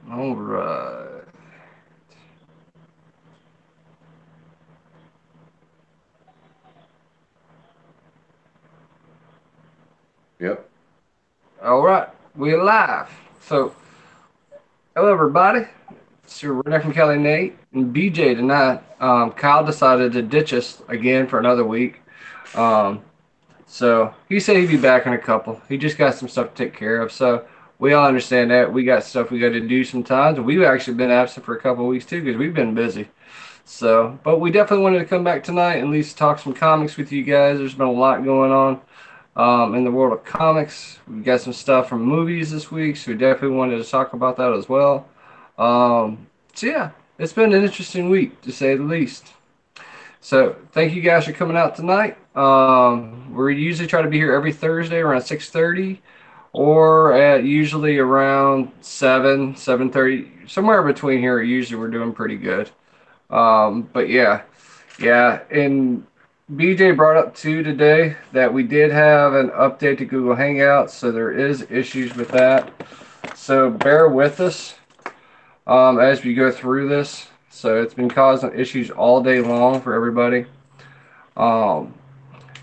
All right. Yep. All right. We're live. So, hello, everybody. It's your Redneck from Cali Nate and BJ tonight. Kyle decided to ditch us again for another week. Um, so, he said he'd be back in a couple. He just got some stuff to take care of. So, we all understand that. We got stuff we got to do sometimes. And we've actually been absent for a couple of weeks too because we've been busy. So, but we definitely wanted to come back tonight and at least talk some comics with you guys. There's been a lot going on in the world of comics. We got some stuff from movies this week, so we definitely wanted to talk about that as well. So yeah, it's been an interesting week to say the least. So thank you guys for coming out tonight. We usually try to be here every Thursday around 6:30, or at usually around 7:30, somewhere between here. Usually we're doing pretty good. But yeah, yeah, and BJ brought up too today that we did have an update to Google Hangouts, so there is issues with that. So bear with us as we go through this. So it's been causing issues all day long for everybody. Um,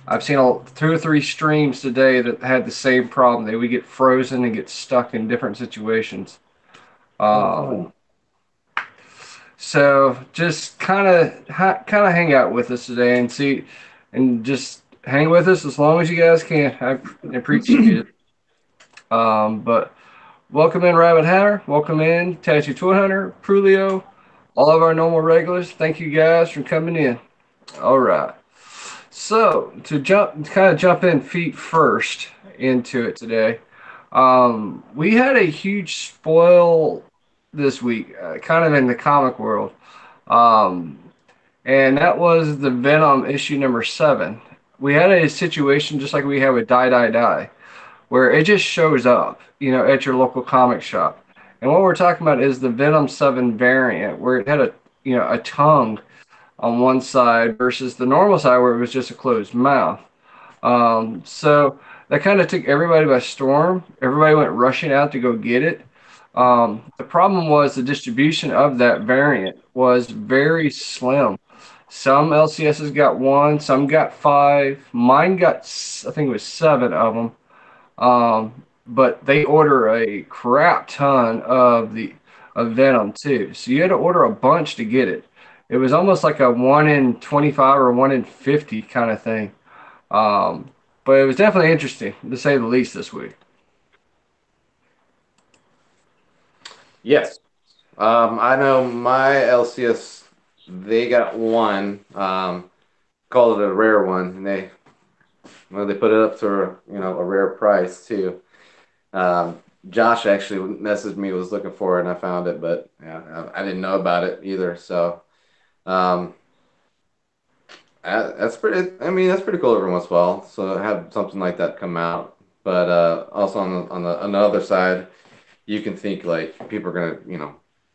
I've seen two or three streams today that had the same problem. They would get frozen and get stuck in different situations. Oh, Um, fun. So just kind of hang out with us today and see, and just hang with us as long as you guys can. I appreciate it. But welcome in Rabbit Hatter. Welcome in Tattoo Toy Hunter, Prulio, all of our normal regulars. Thank you guys for coming in. All right. So to jump in feet first into it today. We had a huge spoil this week, kind of in the comic world. Um, and that was the Venom issue number 7. We had a situation just like we have with Die Die Die, where it just shows up, at your local comic shop. And what we're talking about is the Venom 7 variant, where it had a tongue on one side versus the normal side where it was just a closed mouth. So that kind of took everybody by storm. Everybody went rushing out to go get it. The problem was the distribution of that variant was very slim. Some LCSs got one, some got five. Mine got, I think it was seven of them. But they order a crap ton of Venom too. So you had to order a bunch to get it. It was almost like a 1 in 25 or 1 in 50 kind of thing. Um, but it was definitely interesting to say the least this week. Yes. I know my LCS, they got one, called it a rare one, and they put it up to, a rare price too. Josh actually messaged me, was looking for it, and I found it, but yeah, I didn't know about it either. So, um, that's pretty. I mean, that's pretty cool every once in a while. So have something like that come out, but also on the other side, you can think like people are gonna,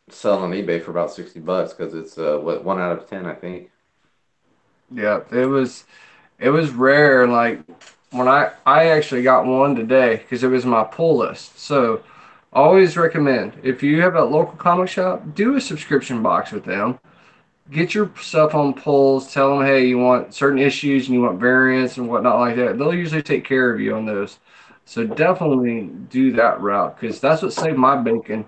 sell on eBay for about $60 because it's what, 1 out of 10, I think. Yeah, it was rare. Like when I actually got one today because it was my pull list. So always recommend if you have a local comic shop, do a subscription box with them. Get your stuff on pulls. Tell them, hey, you want certain issues and you want variants and whatnot like that. They'll usually take care of you on those. So definitely do that route because that's what saved my bacon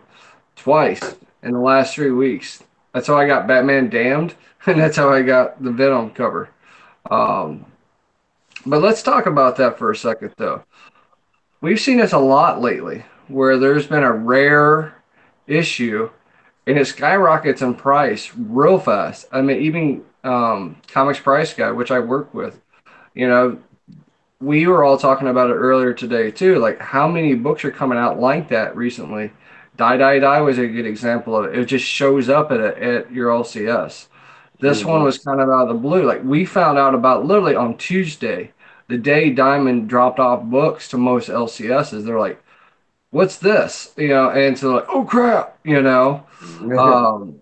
twice in the last 3 weeks. That's how I got Batman Damned, and that's how I got the Venom cover. Um, but let's talk about that for a second, though. We've seen this a lot lately, where there's been a rare issue and it skyrockets in price real fast. I mean, even Comics Price Guy, which I work with, you know, we were all talking about it earlier today too. Like how many books are coming out like that recently? Die Die Die was a good example of it. It just shows up at your LCS. This one Hmm. was kind of out of the blue. Like we found out about literally on Tuesday, the day Diamond dropped off books to most LCSs. They're like, "What's this?" And so like, "Oh crap!" Um,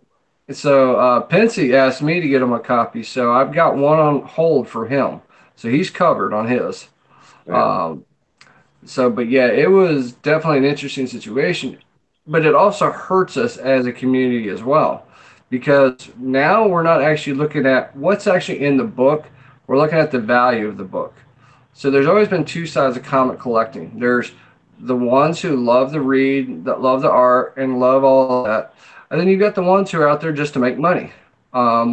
Pensy asked me to get him a copy, so I've got one on hold for him. So he's covered on his. Yeah. Um, but yeah, it was definitely an interesting situation. but it also hurts us as a community as well, because now we're not actually looking at what's actually in the book. We're looking at the value of the book. So there's always been two sides of comic collecting. There's the ones who love the read, that love the art, and love all of that, and then you've got the ones who are out there just to make money.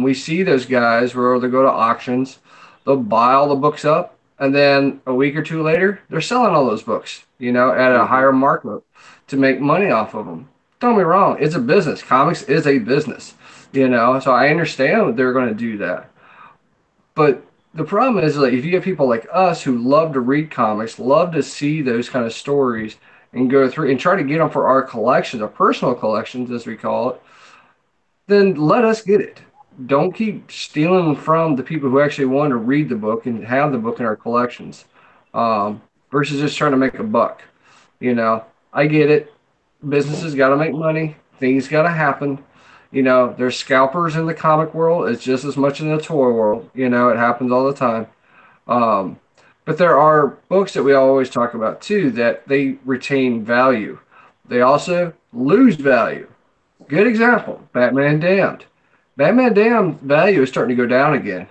We see those guys where they go to auctions, they'll buy all the books up, and then a week or two later, they're selling all those books, at a Hmm. higher markup to make money off of them. Don't get me wrong, it's a business. Comics is a business, so I understand they're going to do that. But the problem is, like, if you get people like us who love to read comics, love to see those kind of stories and go through and try to get them for our collections, our personal collections, as we call it, then let us get it. Don't keep stealing from the people who actually want to read the book and have the book in our collections, um, versus just trying to make a buck. You know, I get it. Businesses got to make money. Things got to happen. There's scalpers in the comic world. It's just as much in the toy world. It happens all the time. Um, but there are books that we always talk about too that they retain value. They also lose value. Good example, Batman Damned. Batman Damned value is starting to go down again.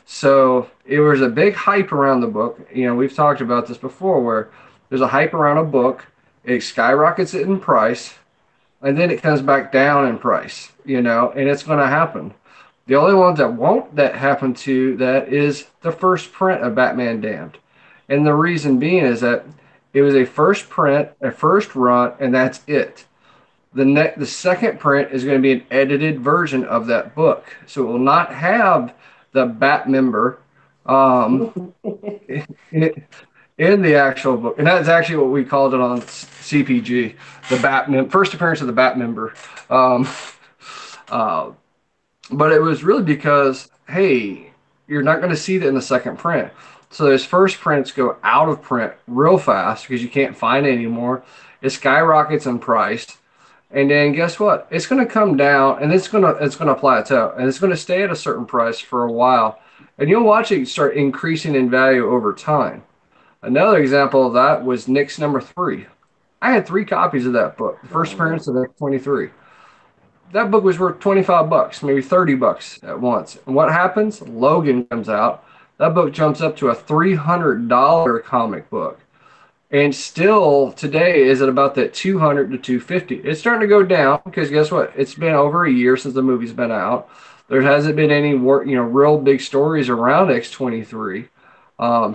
So it was a big hype around the book. We've talked about this before where there's a hype around a book, it skyrockets it in price, and then it comes back down in price, and it's going to happen. The only ones that won't that happen to that is the first print of Batman Damned. And the reason being is that it was a first print, a first run, and that's it. The second print is going to be an edited version of that book, so it will not have the Bat member um, in, in the actual book, and that's actually what we called it on CPG, the first appearance of the Bat member. Um, uh, but it was really because, hey, you're not going to see that in the second print. So those first prints go out of print real fast because you can't find it anymore. It skyrockets in price. And then guess what? It's going to come down, and it's going to plateau, and it's going to stay at a certain price for a while, and you'll watch it start increasing in value over time. Another example of that was Nick's number three. I had three copies of that book, the first Oh man. appearance of X 23. That book was worth $25, maybe $30 at once. And what happens? Logan comes out. That book jumps up to a $300 comic book, and still today is at about that 200 to 250. It's starting to go down because guess what? It's been over a year since the movie's been out. There hasn't been any real big stories around X-23.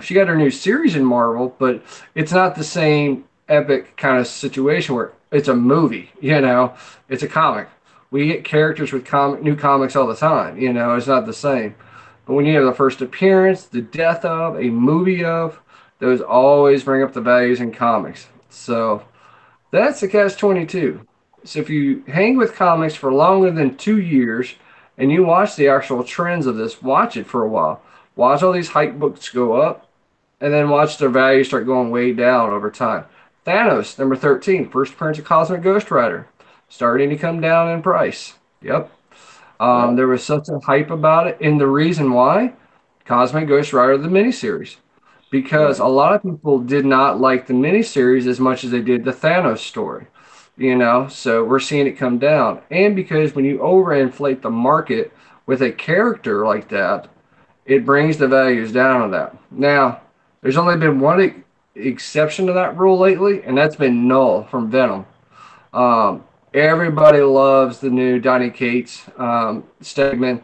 She got her new series in Marvel, but it's not the same epic kind of situation where it's a movie. It's a comic. We get characters with new comics all the time. It's not the same. But when you have the first appearance, the death of, a movie of, those always bring up the values in comics. So that's the catch 22. So if you hang with comics for longer than 2 years and you watch the actual trends of this, watch it for a while. Watch all these hype books go up and then watch their value start going way down over time. Thanos, number 13, first appearance of Cosmic Ghost Rider, starting to come down in price. Yep. Yep. There was such a hype about it. And the reason why, Cosmic Ghost Rider, the miniseries, because a Right. lot of people did not like the miniseries as much as they did the Thanos story. So we're seeing it come down. And because when you overinflate the market with a character like that, it brings the values down on that. Now, there's only been one exception to that rule lately, and that's been Null from Venom. Um, Everybody loves the new Donny Cates Stegman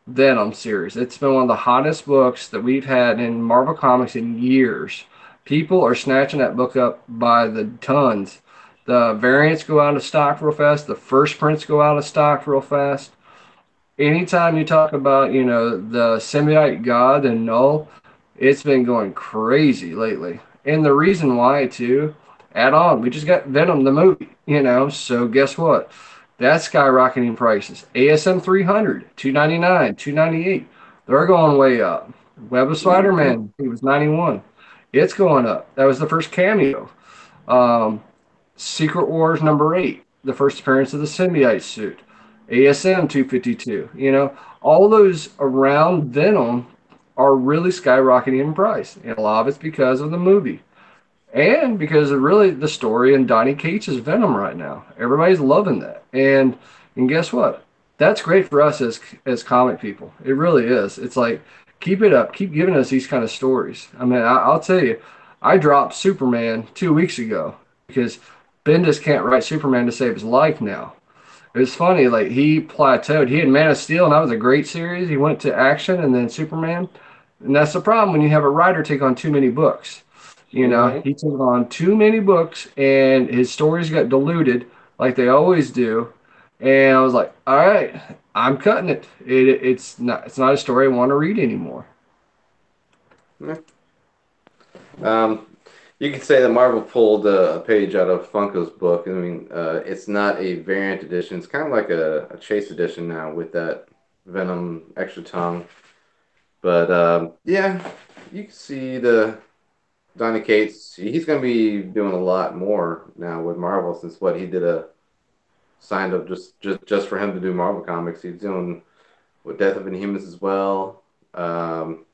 Venom series. It's been one of the hottest books that we've had in Marvel Comics in years. People are snatching that book up by the tons. The variants go out of stock real fast. The first prints go out of stock real fast. Anytime you talk about, the symbiote god and Null, it's been going crazy lately. And the reason why, too, add on, we just got Venom the movie, so guess what? That's skyrocketing prices. ASM 300, 299, 298. They're going way up. Web of Spider Man, it was 91. It's going up. That was the first cameo. Um, Secret Wars number 8, the first appearance of the symbiote suit. ASM 252. All those around Venom are really skyrocketing in price. And a lot of it's because of the movie. and because of really the story in Donny Cates' Venom right now. Everybody's loving that, and guess what? That's great for us as comic people. It really is. It's like keep it up, keep giving us these kind of stories. I mean, I'll tell you, I dropped Superman 2 weeks ago because Bendis can't write Superman to save his life now. It was funny, like he plateaued. He had Man of Steel, and that was a great series. He went to action, and then Superman, and that's the problem when you have a writer take on too many books. You know, Hmm. he took on too many books, and his stories got diluted, like they always do. And I was like, all right, I'm cutting it. It's not a story I want to read anymore. Um, you could say that Marvel pulled a page out of Funko's book. I mean, it's not a variant edition. It's kind of like a chase edition now with that Venom extra tongue. But yeah, you can see the Donny Cates. He's going to be doing a lot more now with Marvel since what he did a signed up just for him to do Marvel comics. He's doing with Death of Inhumans as well. Um,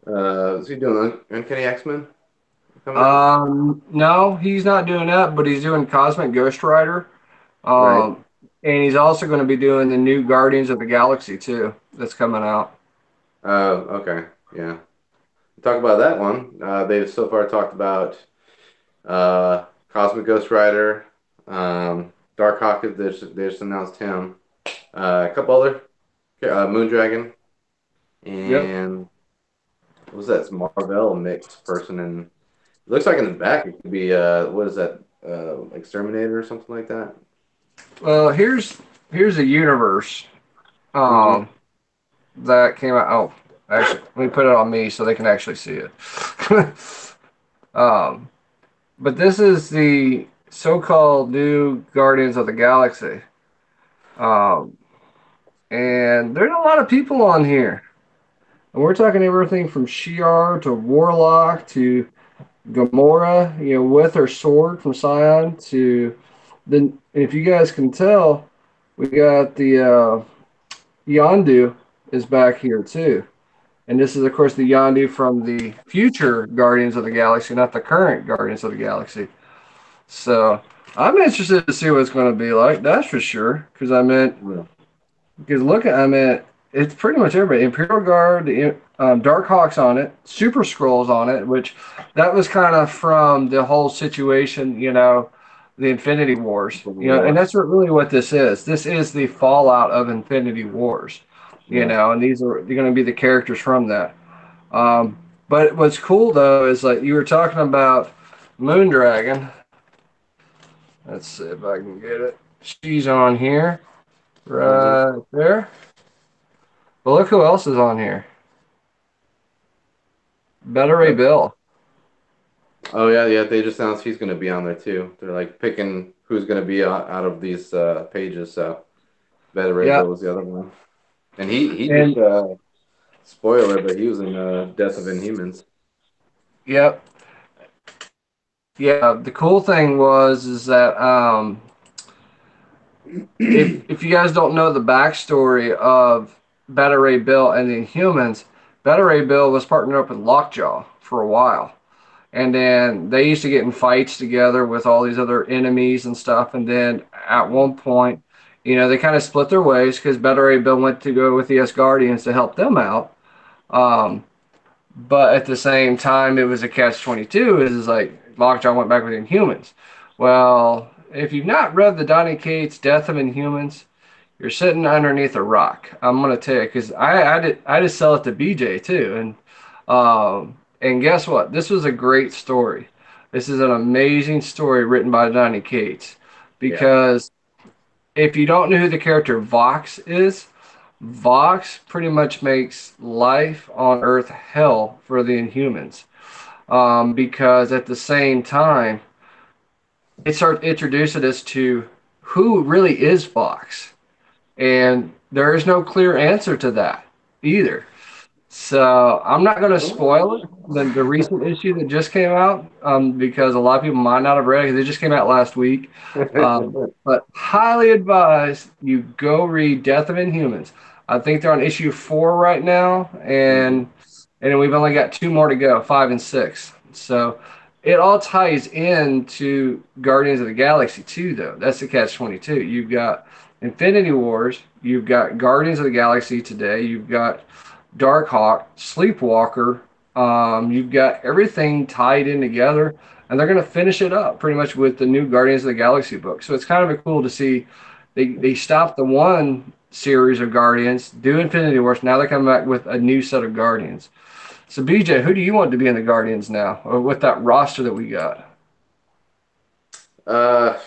is he doing Uncanny X-Men coming out? No, he's not doing that, but he's doing Cosmic Ghost Rider. Right. Um, and he's also going to be doing the new Guardians of the Galaxy too. That's coming out. Okay. Yeah. Talk about that one. They've so far talked about Cosmic Ghost Rider, Dark Hawk. They just announced him. A couple other Moondragon, Yep. and what was that? It's Marvel mix person, and it looks like in the back it could be what is that? Exterminator or something like that. Well, here's a universe Hmm. um, that came out. Oh, actually, let me put it on me so they can actually see it. um, but this is the so-called new Guardians of the Galaxy, um, and there's a lot of people on here. And we're talking everything from Shi'ar to Warlock to Gamora, with her sword from Scion to then. If you guys can tell, we got the Yondu is back here too. And this is, of course, the Yondu from the future Guardians of the Galaxy, not the current Guardians of the Galaxy. So I'm interested to see what it's going to be like. That's for sure. Yeah. Because look at, I mean, it's pretty much everybody. Imperial Guard, Dark Hawks on it, Super Scrolls on it, which that was kind of from the whole situation, the Infinity Wars, Civil and War. that's really what this is. This is the fallout of Infinity Wars, Yeah. and they're going to be the characters from that. Um, but what's cool though is like you were talking about Moondragon. Let's see if I can get it. She's on here, Hmm. right there. But look who else is on here. Better Ray Bill. Oh yeah, yeah. They just announced he's going to be on there too. They're like picking who's going to be out of these pages. So Beta Ray Yeah. Bill was the other one, and he just And spoiler, but he was in Death of Inhumans. yep. Yeah. The cool thing was is that if you guys don't know the backstory of Beta Ray Bill and the Inhumans, Beta Ray Bill was partnered up with Lockjaw for a while. And then they used to get in fights together with all these other enemies and stuff. And then at one point, they kind of split their ways because Beta Ray Bill went to go with the S Guardians to help them out. Um, but at the same time, it was a catch 22. Is like Lockjaw went back with Inhumans. Well, if you've not read the Donny Cates Death of Inhumans, you're sitting underneath a rock. I'm gonna tell you because I just sell it to BJ too, and guess what? This was a great story. This is an amazing story written by Donny Cates Yeah. because if you don't know who the character Vox is, Vox pretty much makes life on Earth hell for the Inhumans. Because at the same time, it starts introducing us to who really is Vox. And there is no clear answer to that either. So I'm not going to spoil it, the recent issue that just came out, because a lot of people might not have read it because it just came out last week. But highly advise you go read Death of Inhumans. I think they're on issue 4 right now, Mhm. and we've only got two more to go, 5 and 6. So it all ties into Guardians of the Galaxy too, though. That's the catch 22. You've got Infinity Wars, you've got Guardians of the Galaxy today, you've got Darkhawk, Sleepwalker, you've got everything tied in together, and they're going to finish it up pretty much with the new Guardians of the Galaxy book. So it's kind of cool to see they stopped the one series of Guardians, do Infinity Wars. Now they're coming back with a new set of Guardians. So BJ, who do you want to be in the Guardians now, or with that roster that we got? Uh,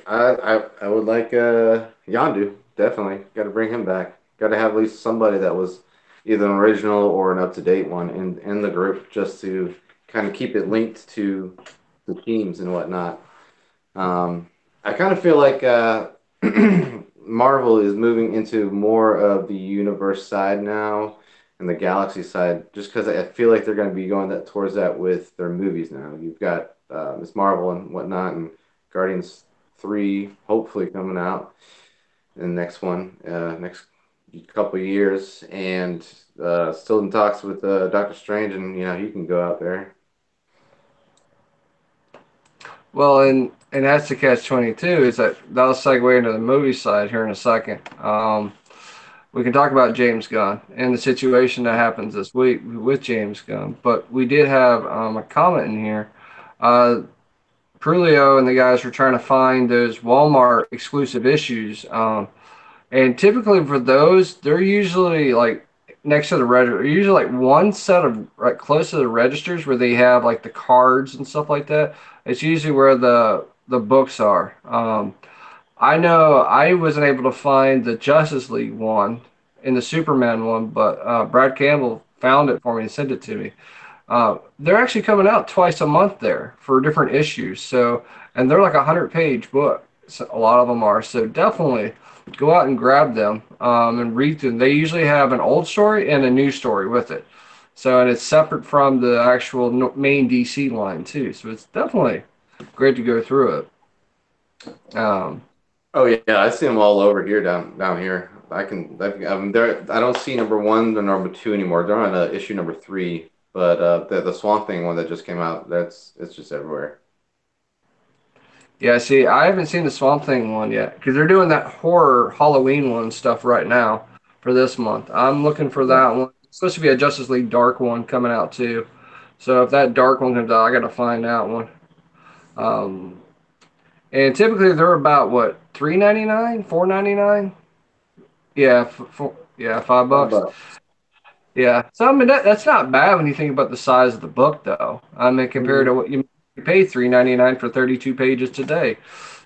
I would like Yandu, definitely. Got to bring him back. Got to have at least somebody that was either an original or an up to date one in the group, just to kind of keep it linked to the teams and whatnot. I kind of feel like Marvel is moving into more of the universe side now and the galaxy side, just because I feel like they're going to be going that towards that with their movies now. You've got Miss Marvel and whatnot, and Guardians 3 hopefully coming out in the next one, next couple of years, and still in talks with Doctor Strange, and he can go out there. Well, and that's the catch 22 is that that'll segue into the movie side here in a second. We can talk about James Gunn and the situation that happens this week with James Gunn, but we did have a comment in here. Uh, Prulio and the guys were trying to find those Walmart exclusive issues. And typically for those, they're usually like next to the register, usually like one set of right close to the registers where they have like the cards and stuff like that. It's usually where the books are. I know I wasn't able to find the Justice League one and the Superman one, but Brad Campbell found it for me and sent it to me. They're actually coming out twice a month there for different issues. So, and they're like 100-page book. So a lot of them are. So definitely go out and grab them and read them. They usually have an old story and a new story with it. So, and it's separate from the actual main DC line too. So it's definitely great to go through it. Oh yeah, I see them all over here down here. I mean, I don't see number one or number two anymore. They're on issue number three, but the Swamp Thing one that just came out, it's just everywhere. Yeah, see, I haven't seen the Swamp Thing one yet because they're doing that horror Halloween one stuff right now for this month. I'm looking for Yeah. that one. It's supposed to be a Justice League Dark one coming out too. So if that Dark one comes out, I got to find that one. Um, and typically they're about what 3.99, 4.99. Yeah, yeah, Five $5. bucks. Yeah, so I mean that's not bad when you think about the size of the book, though. I mean compared Mm-hmm. to what you pay 3.99 for 32 pages today.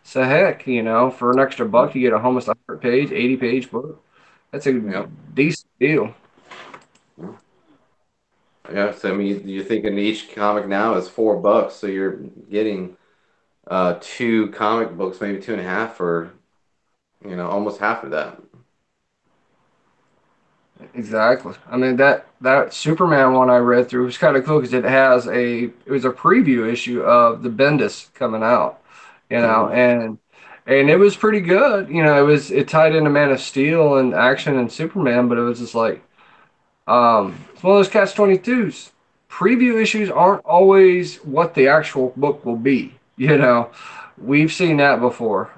So heck, for an extra buck, you get a almost 100-page, 80-page book. That's a Yep. decent deal. Yeah. So I mean, you're thinking each comic now is $4, so you're getting two comic books, maybe two and a half for almost half of that. Exactly. I mean that Superman one I read through was kind of cool because it was a preview issue of the Bendis coming out, Mm-hmm. and it was pretty good. It tied into Man of Steel and action and Superman, but it was just like it's one of those catch 22s. Preview issues aren't always what the actual book will be. We've seen that before.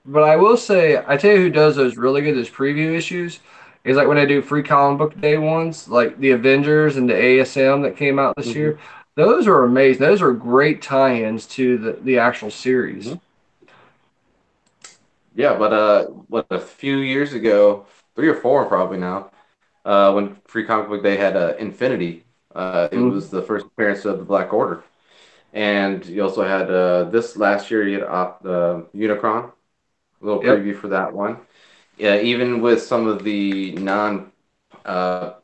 But I will say, I tell you who does those really good, those preview issues, is like when I do free comic book day ones, like the Avengers and the ASM that came out this Mm-hmm. year. Those are amazing. Those are great tie-ins to the actual series. Mm-hmm. Yeah, but what a few years ago, 3 or 4 probably now, when Free Comic Book Day had Infinity. It was Mm-hmm. the first appearance of the Black Order, and you also had this last year. You had Unicron, a little Yep. preview for that one. Yeah, even with some of the non uh,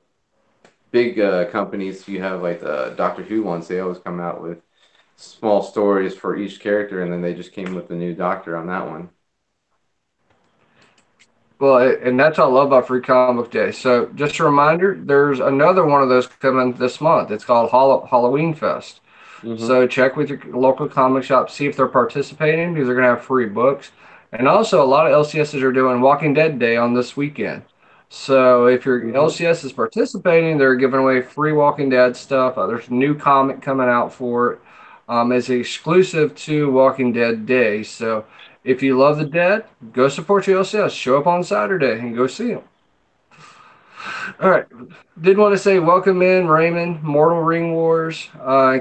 big companies, you have like the Doctor Who ones. They always come out with small stories for each character, and then they just came with the new Doctor on that one. Well, and that's what I love about Free Comic Book Day. So, just a reminder, there's another one of those coming this month. It's called Halloween Fest. Mm-hmm. So, check with your local comic shop, see if they're participating because they're going to have free books. And also, a lot of LCSs are doing Walking Dead Day on this weekend. So, if your Mm-hmm. LCS is participating, they're giving away free Walking Dead stuff. There's a new comic coming out for it. It's exclusive to Walking Dead Day. So if you love the Dead, go support your LCS. Show up on Saturday and go see them. All right. Did want to say welcome in Raymond, Mortal Ring Wars,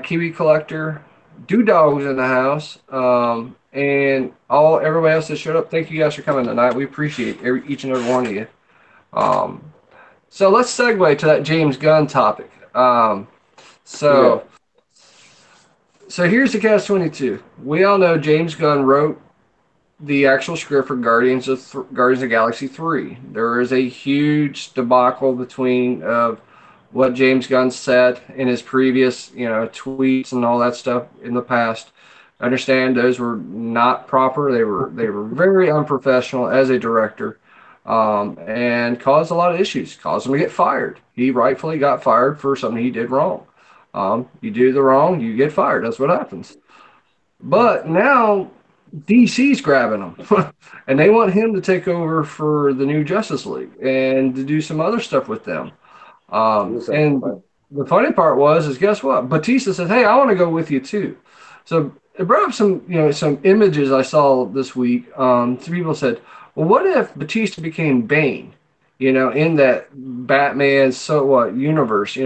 Kiwi Collector, Dogs in the house, and all everybody else that showed up. Thank you guys for coming tonight. We appreciate each and every one of you. Um, so let's segue to that James Gunn topic. Yeah. So so here's the catch 22. We all know James Gunn wrote the actual script for Guardians of Galaxy 3. There is a huge debacle between what James Gunn said in his previous, tweets and all that stuff in the past. I understand those were not proper. They were very unprofessional as a director, and caused a lot of issues. Caused him to get fired. He rightfully got fired for something he did wrong. You do the wrong, you get fired. That's what happens. But now DC's grabbing him, and they want him to take over for the new Justice League and to do some other stuff with them. And the funny part is guess what? Batista said, "Hey, I want to go with you too." So it brought up some images I saw this week. Some people said, "Well, what if Batista became Bane?" In that Batman so what universe?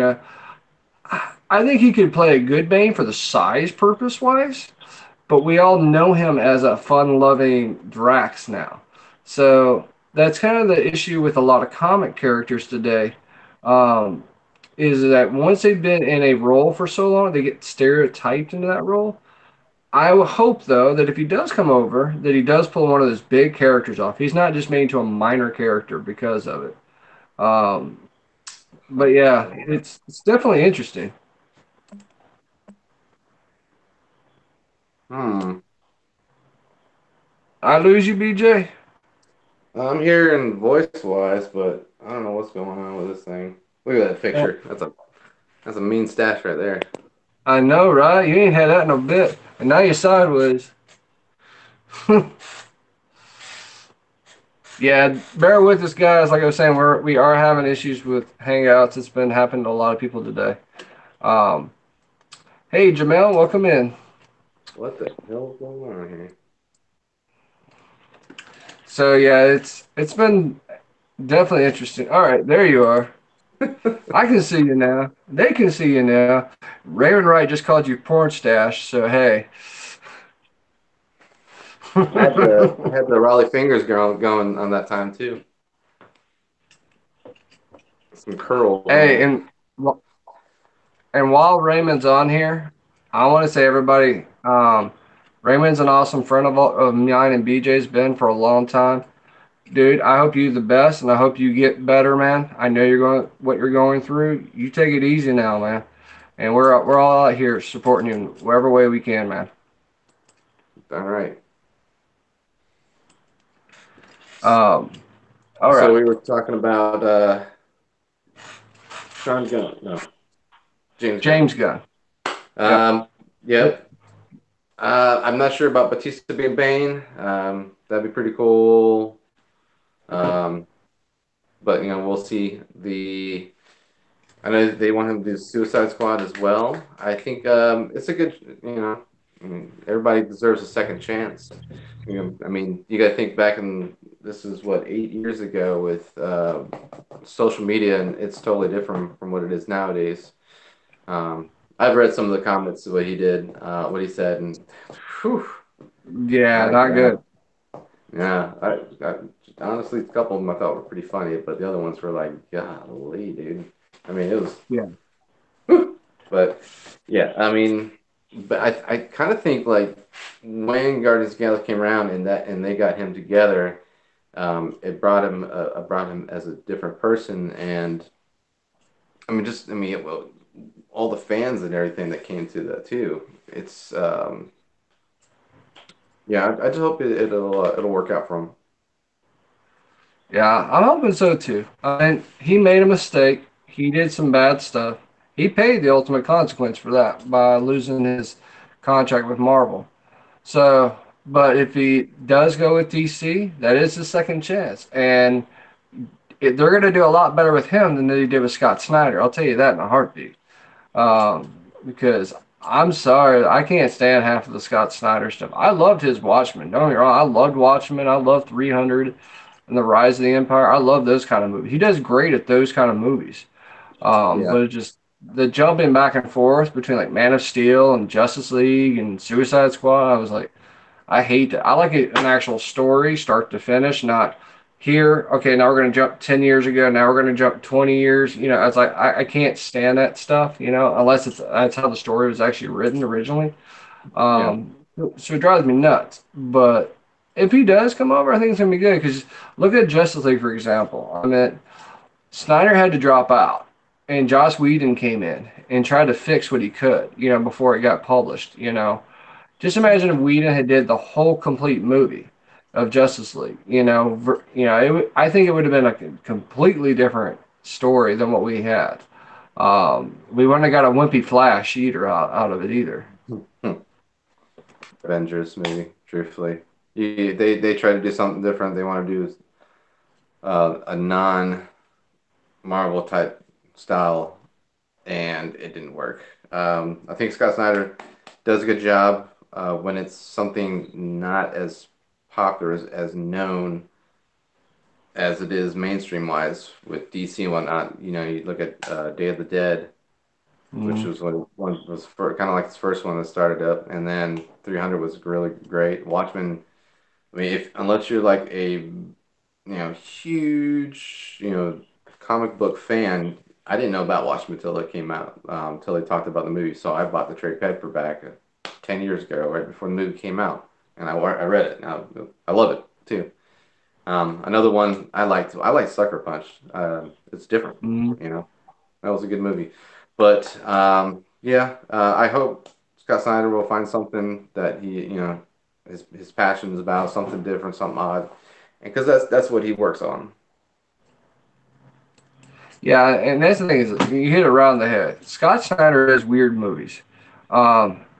I think he could play a good Bane for the size purpose wise, but we all know him as a fun-loving Drax now. So that's kind of the issue with a lot of comic characters today. Um, is that once they've been in a role for so long, they get stereotyped into that role. I will hope though that if he does come over, that he does pull one of those big characters off. He's not just made into a minor character because of it. Um, but yeah, it's definitely interesting. Hmm. I lose you, BJ. I'm hearing voice wise, but I don't know what's going on with this thing. Look at that Uh, picture. That's a mean stash right there. I know, right? You ain't had that in a bit, and now you're sideways. Yeah, bear with us, guys. Like I was saying, we are having issues with Hangouts. It's been happening to a lot of people today. Um, hey, Jamel, welcome in. What the hell is going on here? So yeah, it's been definitely interesting. All right, there you are. I can see you now. They can see you now. Raven Wright just called you porn stash. So hey. I had the Raleigh fingers going on that time too. Some curls on Hey, it. and while Raymond's on here, I want to say everybody, Raymond's an awesome friend of mine and BJ's been for a long time. Dude, I hope you the best, and I hope you get better, man. I know what you're going through. You take it easy now, man. And we're all out here supporting you in whatever way we can, man. All right. Um, all So right, we were talking about Sean Gunn. No, James Gunn. James Gunn. Yep. Um, Yep. yep. I'm not sure about Batista being Bane. That'd be pretty cool. Um, but we'll see. I know they want him to do Suicide Squad as well. I think it's a good. I mean, everybody deserves a second chance. I mean, you got to think back in this is what 8 years ago with social media, and it's totally different from what it is nowadays. I've read some of the comments of what he did, what he said, and whew, Yeah, my not God. good. Yeah, I honestly, a couple of them I thought were pretty funny, but the other ones were like, golly, dude. I mean, it was, Yeah. whew. But yeah, I mean, but I kind of think like when Guardians of the Galaxy came around and they got him together, it brought him as a different person, and well, all the fans and everything that came to that too. It's yeah, I just hope it'll work out for him. Yeah, I'm hoping so too. I mean, he made a mistake. He did some bad stuff. He paid the ultimate consequence for that by losing his contract with Marvel. So, but if he does go with DC, that is his second chance. And they're going to do a lot better with him than they did with Scott Snyder. I'll tell you that in a heartbeat. Because I'm sorry, I can't stand half of the Scott Snyder stuff. I loved his Watchmen. Don't get me wrong, I loved Watchmen. I loved 300 and the Rise of the Empire. I love those kind of movies. He does great at those kind of movies. Yeah, But it just the jumping back and forth between like Man of Steel and Justice League and Suicide Squad, I was like, I hate that. I like an actual story, start to finish, not here. Okay, now we're gonna jump 10 years ago. Now we're gonna jump 20 years. I was like, I can't stand that stuff. Unless that's how the story was actually written originally. yeah. So it drives me nuts. But if he does come over, I think it's gonna be good. Because look at Justice League for example. I mean, Snyder had to drop out, and Joss Whedon came in and tried to fix what he could. Before it got published. Just imagine if Whedon had did the whole complete movie of Justice League. I think it would have been a completely different story than what we had. We wouldn't have got a wimpy Flash either out of it either. Avengers movie, truthfully. They try to do something different. They want to do a non Marvel type style, and it didn't work. I think Scott Snyder does a good job when it's something not as popular as known as it is mainstream wise with DC and whatnot. You look at Day of the Dead, which Mm, was one was kind of like his first one that started up, and then 300 was really great. Watchmen. I mean, if unless you're like a huge comic book fan, I didn't know about Watchmen until it came out, until they talked about the movie. So I bought the trade paperback 10 years ago, right before the movie came out, and I read it. Now I love it too. Another one I like Sucker Punch. It's different, mm. you know. That was a good movie. But yeah, I hope Scott Snyder will find something that his passion is about, something different, something odd, and because that's what he works on. Yeah, and that's the thing is you hit it around the head. Scott Snyder does weird movies,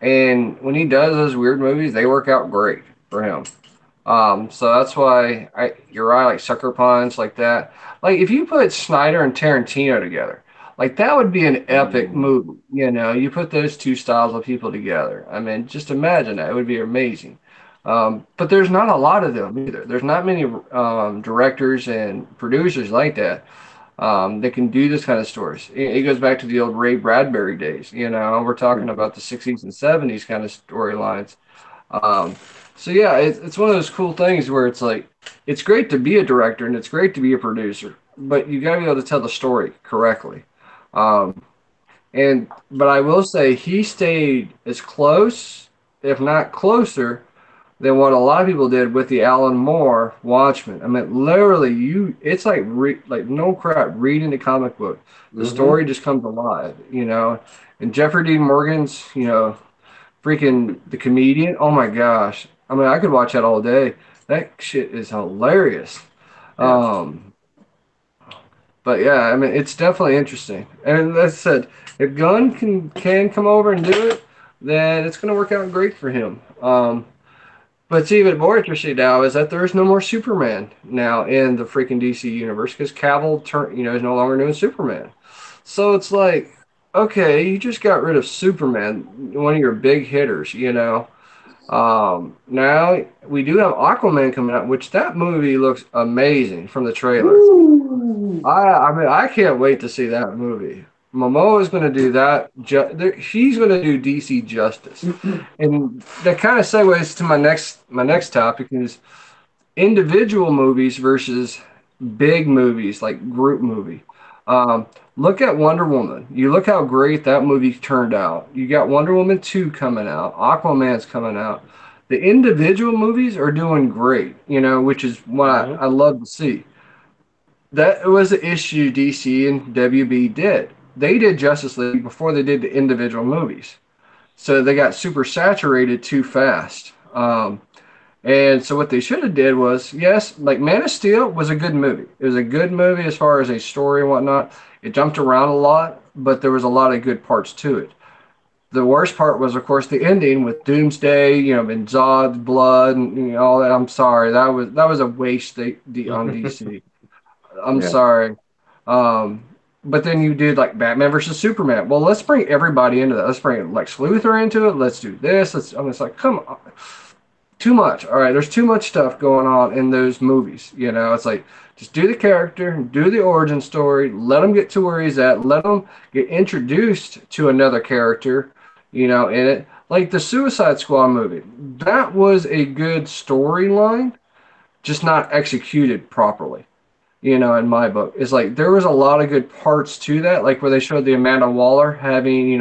and when he does those weird movies, they work out great for him. So that's why you're right, like Sucker Punch, like that. Like if you put Snyder and Tarantino together, like that would be an epic Mm. movie. You put those two styles of people together. I mean, just imagine that. It would be amazing. But there's not a lot of them either. There's not many directors and producers like that that can do this kind of stories. It goes back to the old Ray Bradbury days. We're talking about the 60s and 70s kind of storylines. Um, so yeah, it's one of those cool things where it's like it's great to be a director and it's great to be a producer, but you got to be able to tell the story correctly. Um, and but I will say he stayed as close, if not closer, than what a lot of people did with the Alan Moore Watchmen. I mean, literally, it's like like no crap reading the comic book. The Mm-hmm. story just comes alive. And Jeffrey Dean Morgan's, freaking the comedian. Oh my gosh. I mean, I could watch that all day. That shit is hilarious. Yeah. Um, but yeah, I mean, it's definitely interesting. And as I said, if Gunn can come over and do it, then it's going to work out great for him. But it's even more interesting now is that there's no more Superman now in the freaking DC universe because is no longer doing Superman. So it's like, okay, you just got rid of Superman, one of your big hitters. Now we do have Aquaman coming out, which that movie looks amazing from the trailer. Woo! I mean, I can't wait to see that movie. Momoa is going to do that. She's going to do DC justice, and that kind of segues to my next topic is individual movies versus big movies like group movie. Um, Look at Wonder Woman. You look how great that movie turned out. You got Wonder Woman 2 coming out, Aquaman's coming out. The individual movies are doing great, which is what I Mm-hmm. love to see. That was the issue DC and WB did. They did Justice League before they did the individual movies. So they got super saturated too fast. And so what they should have did was, yes, like Man of Steel was a good movie. It was a good movie as far as a story and whatnot. It jumped around a lot, but there was a lot of good parts to it. The worst part was, of course, the ending with Doomsday, and Zod's blood and all that. I'm sorry, that was a waste on DC. I'm Yeah. sorry. Um, but then you did like Batman versus Superman. Well, let's bring everybody into that. Let's bring Lex Luthor into it. Let's do this. Let's. I'm just like, come on, too much. All right, there's too much stuff going on in those movies. It's like just do the character, do the origin story, let him get to where he's at, let him get introduced to another character. In it, like the Suicide Squad movie, that was a good storyline, just not executed properly. In my book, it's like there was a lot of good parts to that, like where they showed the Amanda Waller having,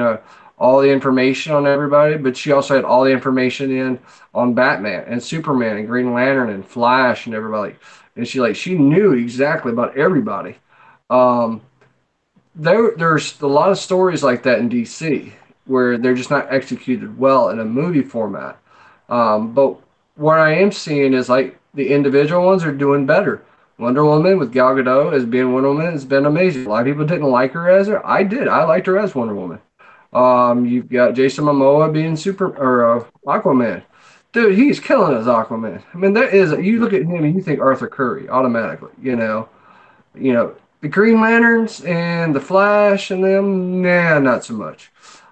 all the information on everybody, but she also had all the information in on Batman and Superman and Green Lantern and Flash and everybody. And she knew exactly about everybody. Um, there's a lot of stories like that in DC where they're just not executed well in a movie format. But what I am seeing is like the individual ones are doing better. Wonder Woman with Gal Gadot as being Wonder Woman has been amazing. A lot of people didn't like her as her. I did. I liked her as Wonder Woman. You've got Jason Momoa being Super or Aquaman. Dude, he's killing as Aquaman. I mean, that is you look at him and you think Arthur Curry automatically. The Green Lanterns and the Flash and them, nah, not so much.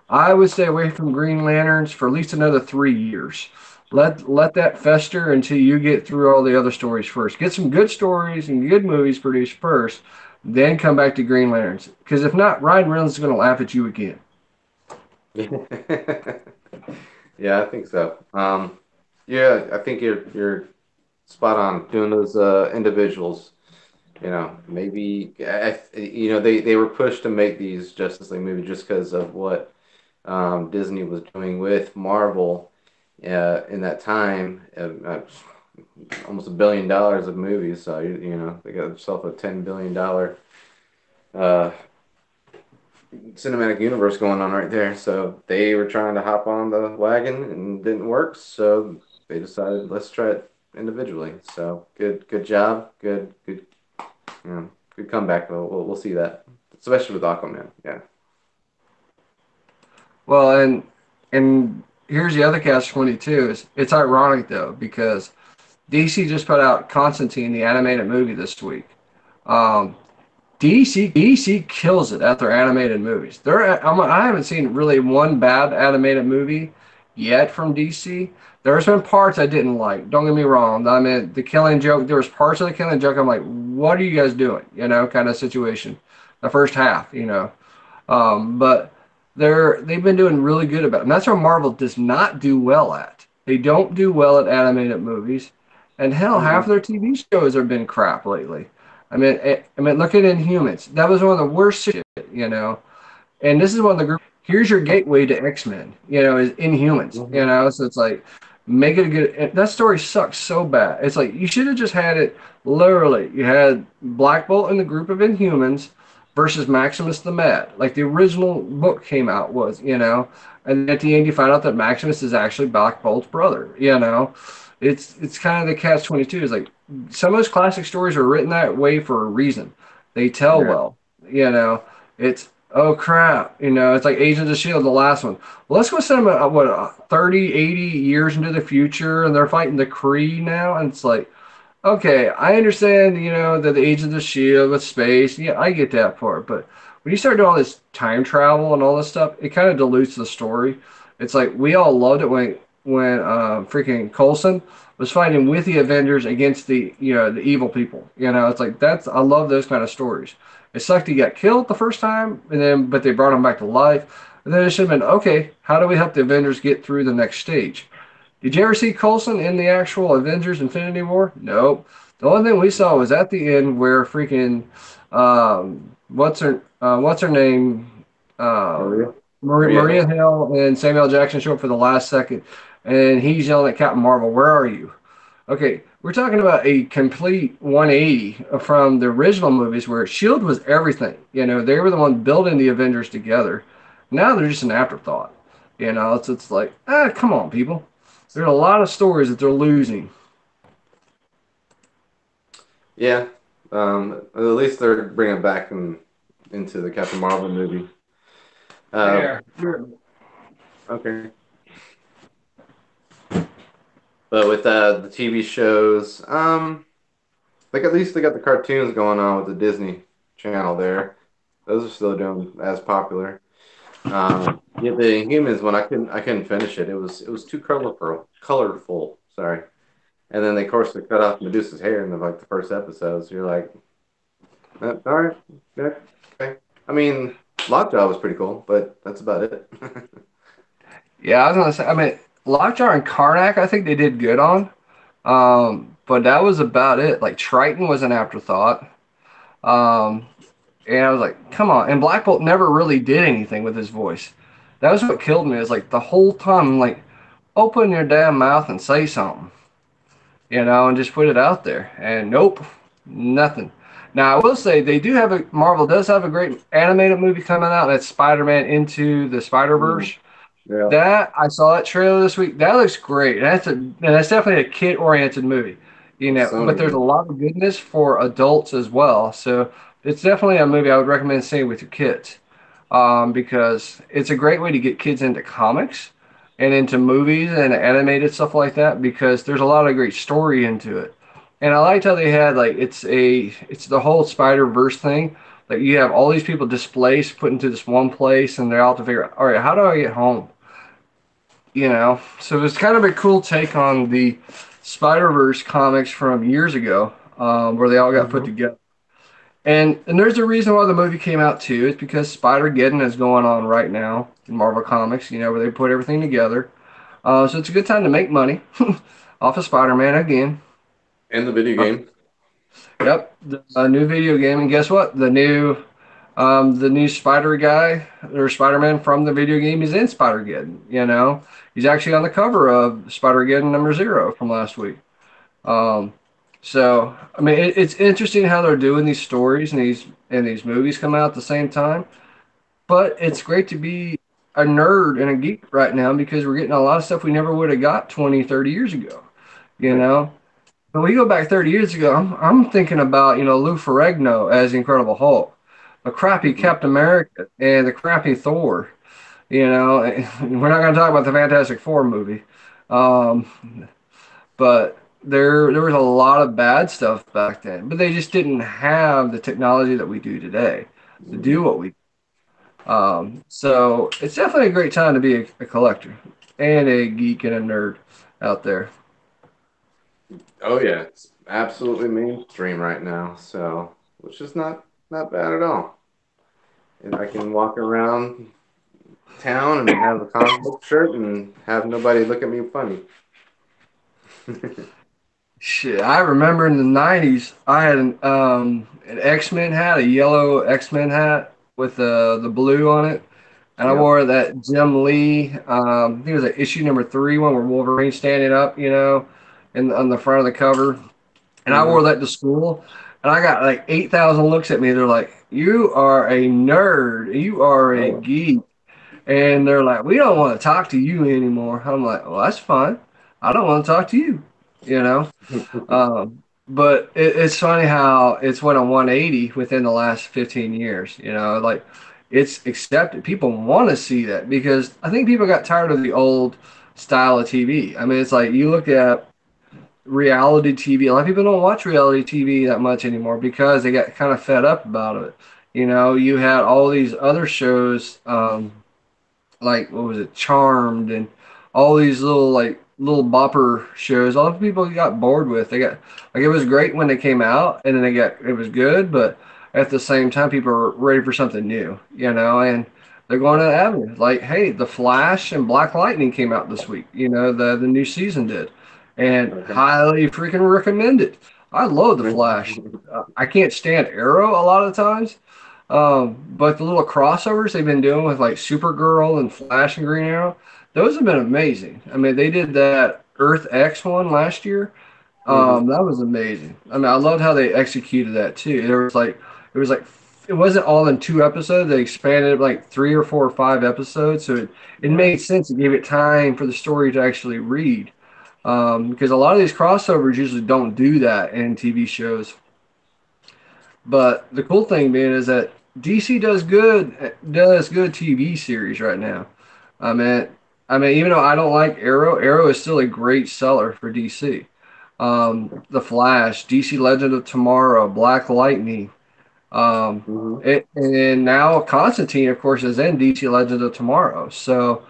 I would stay away from Green Lanterns for at least another 3 years. Let that fester until you get through all the other stories first. Get some good stories and good movies produced first, then come back to Green Lanterns. Because if not, Ryan Reynolds is going to laugh at you again. Yeah, I think so. Yeah, I think you're spot on doing those individuals. Maybe they were pushed to make these Justice League movies just because of what Disney was doing with Marvel in that time. Almost $1 billion of movies, so they got themselves a $10 billion uh, cinematic universe going on right there. So they were trying to hop on the wagon and didn't work. So they decided let's try it individually. So good job, good comeback. We'll see that, especially with Aquaman. Yeah. Well, and here's the other catch 22 is it's ironic though because DC just put out Constantine the animated movie this week. Um, DC kills it at their animated movies. I haven't seen really one bad animated movie yet from DC. There's been parts I didn't like. Don't get me wrong. I mean, the Killing Joke. There was parts of the Killing Joke. I'm like, what are you guys doing? Kind of situation. The first half. But they've been doing really good about it. And that's where Marvel does not do well at. They don't do well at animated movies, and hell, half of Mm-mm. their TV shows have been crap lately. I mean, look at Inhumans. That was one of the worst shit. And this is one of the group. Here's your gateway to X-Men. Is Inhumans. Mhm. So it's like make it a good. That story sucks so bad. It's like you should have just had it. Literally, you had Black Bolt and the group of Inhumans versus Maximus the Mad. Like the original book came out was. And at the end you find out that Maximus is actually Black Bolt's brother. It's kind of the catch 22. Is like some of those classic stories are written that way for a reason. They tell Yeah. well. It's oh crap. It's like Agents of Shield, the last one. Well, let's go send them what 30, 80 years into the future, and they're fighting the Kree now, and it's like okay, I understand, that the Agents of Shield with space. Yeah, I get that part. But when you start doing all this time travel and all this stuff, it kind of dilutes the story. It's like we all loved it when freaking Coulson was fighting with the Avengers against the evil people. It's like I love those kind of stories. It sucked he got killed the first time, but they brought him back to life. And then it should have been okay. How do we help the Avengers get through the next stage? Did you ever see Coulson in the actual Avengers Infinity War? Nope. The only thing we saw was at the end where freaking what's her name? Maria. Maria Maria Hill. Hill and Samuel Jackson show up for the last second, and he's yelling at Captain Marvel, "Where are you?" Okay, we're talking about a complete 180 from the original movies where Shield was everything. They were the one building the Avengers together. Now they're just an afterthought. It's like, come on, people. There's a lot of stories that they're losing. Yeah. At least they're bringing back into the Captain Marvel movie. Uh, Yeah. okay. But with the TV shows, like at least they got the cartoons going on with the Disney Channel there. Those are still doing as popular. Yeah, the Inhumans one, I couldn't finish it. It was too colorful. Colorful. Sorry. And then of course they cut off Medusa's hair in the first episodes. You're like, all right, yeah, okay. I mean, Lockjaw was pretty cool, but that's about it. Yeah, I was gonna say. I mean, Lockjaw and Karnak, I think they did good on. But that was about it. Like Triton was an afterthought. Um, and I was like, come on. And Black Bolt never really did anything with his voice. That was what killed me. Is like the whole time, I'm like, open your damn mouth and say something, and just put it out there. And nope, nothing. Now I will say they do have a Marvel does have a great animated movie coming out. That's Spider-Man Into the Mm, Spider-Verse. yeah, That I saw that trailer this week. That looks great. And that's definitely a kid-oriented movie, But there's a Sony. lot of goodness for adults as well. So it's definitely a movie I would recommend seeing with your kids, because it's a great way to get kids into comics and into movies and animated stuff like that. Because there's a lot of great story into it. And I liked how they had like it's the whole Spider Verse thing. Like you have all these people displaced, put into this one place, and they're all to figure out, all right, how do I get home? So it's kind of a cool take on the Spider Verse comics from years ago, where they all got put Hmm. together. And there's a reason why the movie came out too. It's because Spider-Geddon is going on right now in Marvel Comics. Where they put everything together. So it's a good time to make money off of Spider-Man again. And the video Uh, game. yep, a new video game, and guess what? The new Spider guy or Spider-Man from the video game is in Spider-Geddon. He's actually on the cover of Spider-Geddon #0 from last week. Um, so I mean, it's interesting how they're doing these stories and these movies come out at the same time. But it's great to be a nerd and a geek right now because we're getting a lot of stuff we never would have got 20, 30 years ago. You Right. know, when we go back 30 years ago, I'm thinking about Lou Ferrigno as the Incredible Hulk, a crappy Hmm. Captain America, and the crappy Thor. We're not going to talk about the Fantastic Four movie. But there was a lot of bad stuff back then, but they just didn't have the technology that we do today to do what we. So it's definitely a great time to be a collector and a geek and a nerd out there. Oh yeah, it's absolutely mainstream right now. So, which is not bad at all. And I can walk around town and have a comic book shirt and have nobody look at me funny. Shit, I remember in the '90s, I had an X-Men hat, a yellow X-Men hat with the blue on it, and I Yep. wore that Jim Lee. I think it was an issue #3 one where Wolverine's standing up, on the front of the cover. And I Hmm. wore that to school, and I got like 8,000 looks at me. They're like, "You are a nerd. You are a Oh. geek." And they're like, "We don't want to talk to you anymore." I'm like, "Well, that's fine. I don't want to talk to you." You know. But it's funny how it's went a 180 within the last 15 years. Like it's accepted. People want to see that because I think people got tired of the old style of TV. I mean, it's like you look at reality TV. A lot of people don't watch reality TV that much anymore because they got kind of fed up about it. You had all these other shows, like what was it, Charmed, and all these little bopper shows. A lot of people got bored with. They got like it was great when they came out, and then it was good, but at the same time, people are ready for something new, and they're going to the avenue. Like, hey, The Flash and Black Lightning came out this week. The new season did, and Okay. highly freaking recommend it. I love The Flash. I can't stand Arrow a lot of the times, but the little crossovers they've been doing with like Supergirl and Flash and Green Arrow, those have been amazing. I mean, they did that Earth X one last year. Hmm. That was amazing. I mean, I loved how they executed that too. It was like it wasn't all in 2 episodes. They expanded it like 3 or 4 or 5 episodes, so it Yeah. made sense. It gave it time for the story to actually read. Because a lot of these crossovers usually don't do that in TV shows. But the cool thing being is that DC does good TV series right now. I mean, even though I don't like Arrow, Arrow is still a great seller for DC. The Flash, DC Legend of Tomorrow, Black Lightning. Hmm. And now Constantine, of course, is in DC Legends of Tomorrow. So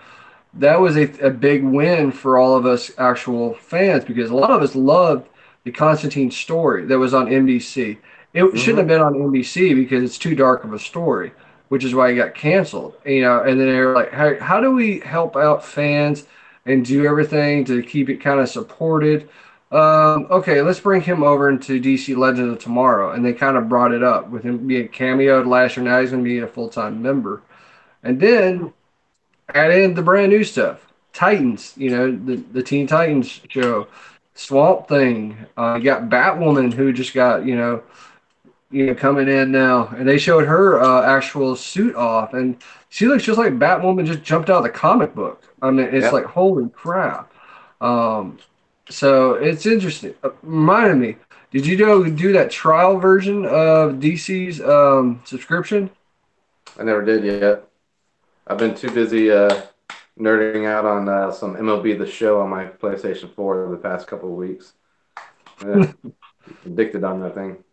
that was a big win for all of us actual fans because a lot of us loved the Constantine story that was on NBC. It shouldn't have Hmm. been on NBC because it's too dark of a story, which is why it got canceled. And then they were like, how do we help out fans and do everything to keep it kind of supported? Okay, let's bring him over into DC Legends of Tomorrow. And they kind of brought it up with him being cameoed last year. Now he's going to be a full time member. And then add in the brand new stuff. Titans, the Teen Titans show, Swamp Thing. You got Batwoman who just got coming in now, and they showed her actual suit off, and she looks just like Batwoman just jumped out of the comic book. I mean, it's Yeah. like holy crap. Um, so it's interesting. Reminded me, did you go do that trial version of DC's subscription? I never did yet. I've been too busy nerding out on some MLB The Show on my PlayStation 4 the past couple of weeks. Yeah, addicted on that thing.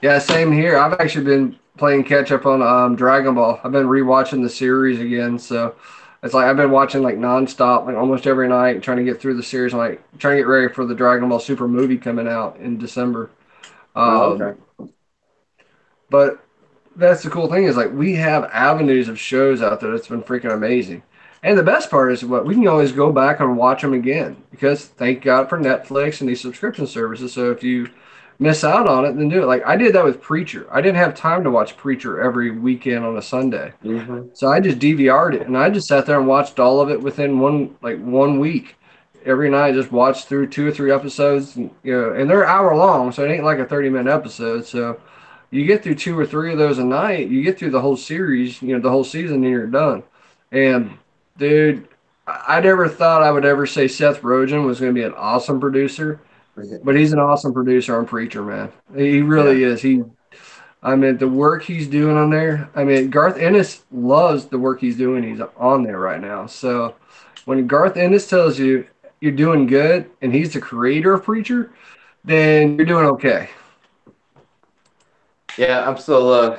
Yeah, same here. I've actually been playing catch up on Dragon Ball. I've been rewatching the series again, so it's like I've been watching like nonstop, like almost every night, trying to get through the series, and like trying to get ready for the Dragon Ball Super movie coming out in December. Oh, Um, okay. but that's the cool thing is like we have avenues of shows out there that's been freaking amazing. And the best part is what we can always go back and watch them again because thank God for Netflix and these subscription services. So if you miss out on it, then do it. Like I did that with Preacher. I didn't have time to watch Preacher every weekend on a Sunday. Hmm. So I just DVR'd it and I just sat there and watched all of it within one week. Every night, just watched through 2 or 3 episodes, and they're hour long, so it ain't like a 30-minute episode. So you get through 2 or 3 of those a night, you get through the whole series, the whole season, and you're done. And dude, I never thought I would ever say Seth Rogen was going to be an awesome producer, but he's an awesome producer on Preacher, man. He Yeah. really is. I mean, the work he's doing on there. I mean, Garth Ennis loves the work he's doing. He's on there right now. So when Garth Ennis tells you you're doing good, and he's the creator of Preacher, then you're doing okay. Yeah, I'm still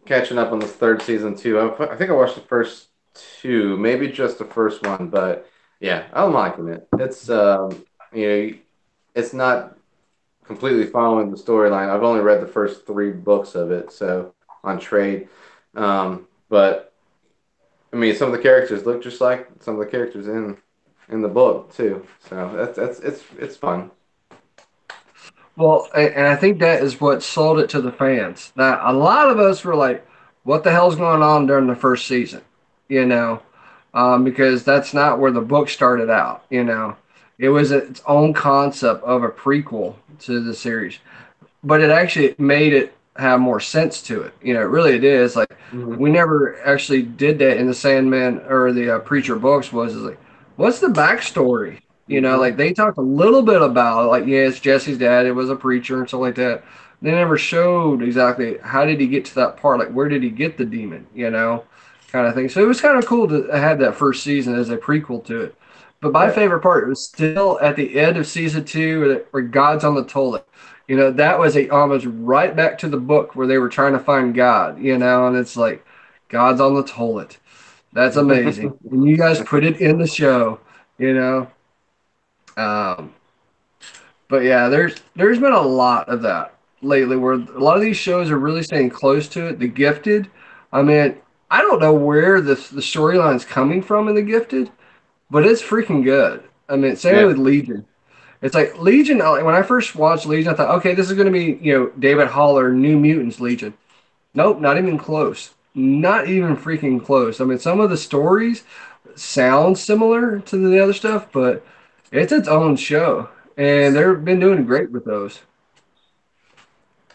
catching up on this third season too. I think I watched the first two, maybe just the first one, but yeah, I'm liking it. You know, it's not completely following the storyline. I've only read the first three books of it, so on trade. But I mean, some of the characters look just like some of the characters in the book too. So that's it's fun. Well, and I think that is what sold it to the fans. Now, a lot of us were like, what the hell's going on during the first season? You know, because that's not where the book started out. It was its own concept of a prequel to the series, but it actually made it have more sense to it. It really it is like Hmm. we never actually did that in the Sandman or the Preacher books. Was like, what's the backstory? Hmm. Like they talked a little bit about it, like yes, Jesse's dad it was a preacher and stuff like that. They never showed exactly how did he get to that part, like where did he get the demon, kind of thing. So it was kind of cool to have that first season as a prequel to it. But my Yeah. favorite part was still at the end of season two, where God's on the toilet. That was a homage right back to the book where they were trying to find God, and it's like, God's on the toilet. That's amazing. And you guys put it in the show, you know. Um, but yeah, there's been a lot of that lately where a lot of these shows are really staying close to it. The Gifted, I mean, I don't know where the storyline's coming from in The Gifted, but it's freaking good. I mean, same Yeah. with Legion. It's like Legion. When I first watched Legion, I thought, okay, this is going to be David Haller, New Mutants Legion. Nope, not even close. Not even freaking close. I mean, some of the stories sound similar to the other stuff, but it's its own show, and they've been doing great with those.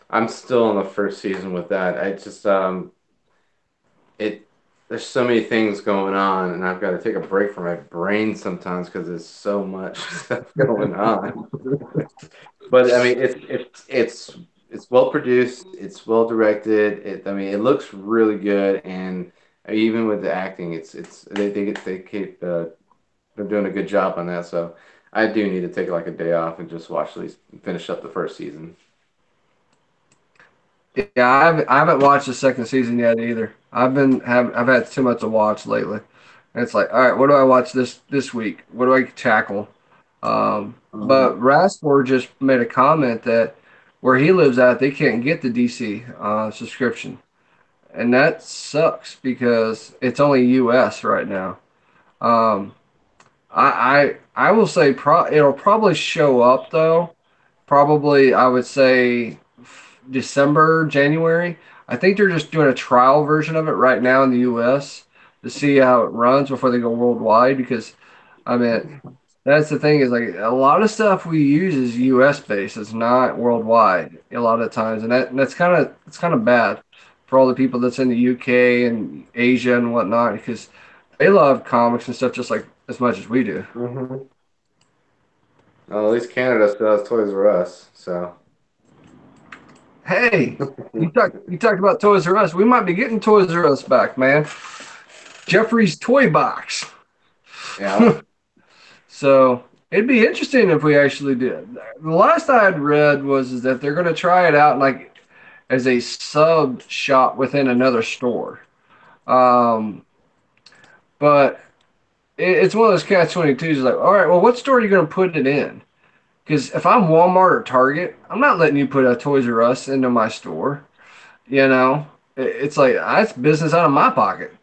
I'm still in the first season with that. I just it there's so many things going on, and I've got to take a break from my brain sometimes because there's so much stuff going on. But I mean, it's well produced, it's well directed. I mean, it looks really good, and even with the acting, it's they keep they're doing a good job on that. So I do need to take like a day off and just watch at least finish up the first season. Yeah, I haven't watched the second season yet either. I've had too much to watch lately. And it's like, all right, what do I watch this week? What do I tackle? Mhm. But Rastor just made a comment that where he lives at, they can't get the DC subscription, and that sucks because it's only US right now. Um, I will say it'll probably show up though. Probably I would say December, January. I think they're just doing a trial version of it right now in the US to see how it runs before they go worldwide because I mean that's the thing is like a lot of stuff we use is US based. It's not worldwide a lot of times and that's kind of bad for all the people that's in the UK and Asia and whatnot because they love comics and stuff just like as much as we do. Mhm. Well, at least Canada still has Toys R Us, so. Hey, you talked about Toys R Us. We might be getting Toys R Us back, man. Jeffrey's Toy Box. Yeah. So it'd be interesting if we actually did. The last I had read was is that they're going to try it out like as a sub shop within another store. Um, but it's one of those catch 22s. Like, all right, well, what store are you going to put it in? Because if I'm Walmart or Target, I'm not letting you put a Toys R Us into my store. You know, it's like that's business out of my pocket.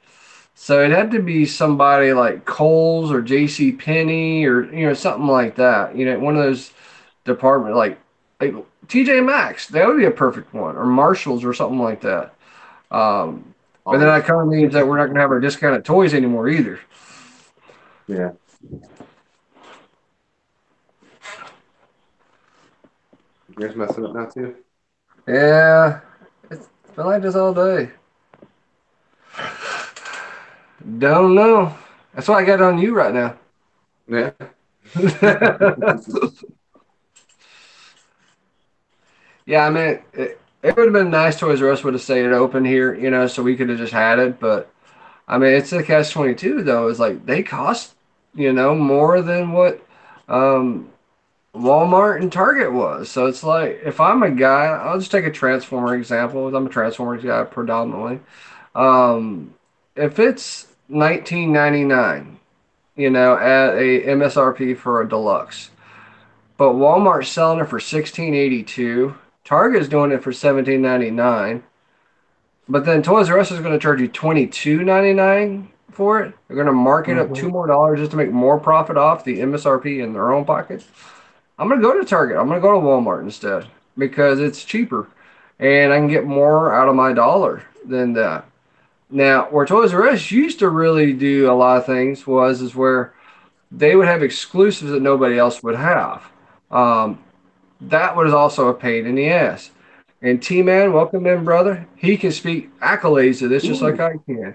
So it had to be somebody like Kohl's or J.C. Penney or something like that. One of those department like TJ Maxx. That would be a perfect one, or Marshalls or something like that. Um, but then that Always. kind of means that we're not going to have our discounted toys anymore either. Yeah. Yours messing up now too? Yeah, it's been like this all day. Don't know. That's why I got on you right now. Yeah. Yeah, I mean, it would have been nice. Toys R Us would have stayed open here, so we could have just had it. But I mean, it's a catch 22 though. It's like they cost, more than what um, Walmart and Target was. So it's like if I'm a guy, I'll just take a Transformer example. I'm a Transformers guy predominantly. Um, if it's 19.99, at a MSRP for a deluxe, but Walmart's selling it for 16.82. Target's doing it for 17.99. But then Toys R Us is going to charge you 22.99 for it. They're going to mark it up Hmm. $2 more just to make more profit off the MSRP in their own pocket. I'm going to go to Target. I'm going to go to Walmart instead because it's cheaper and I can get more out of my dollar than that. Now, where Toys R Us used to really do a lot of things is where they would have exclusives that nobody else would have. Um, that was also a pain in the ass. And T Man, welcome in, brother. He can speak accolades to this just like Ooh. I can.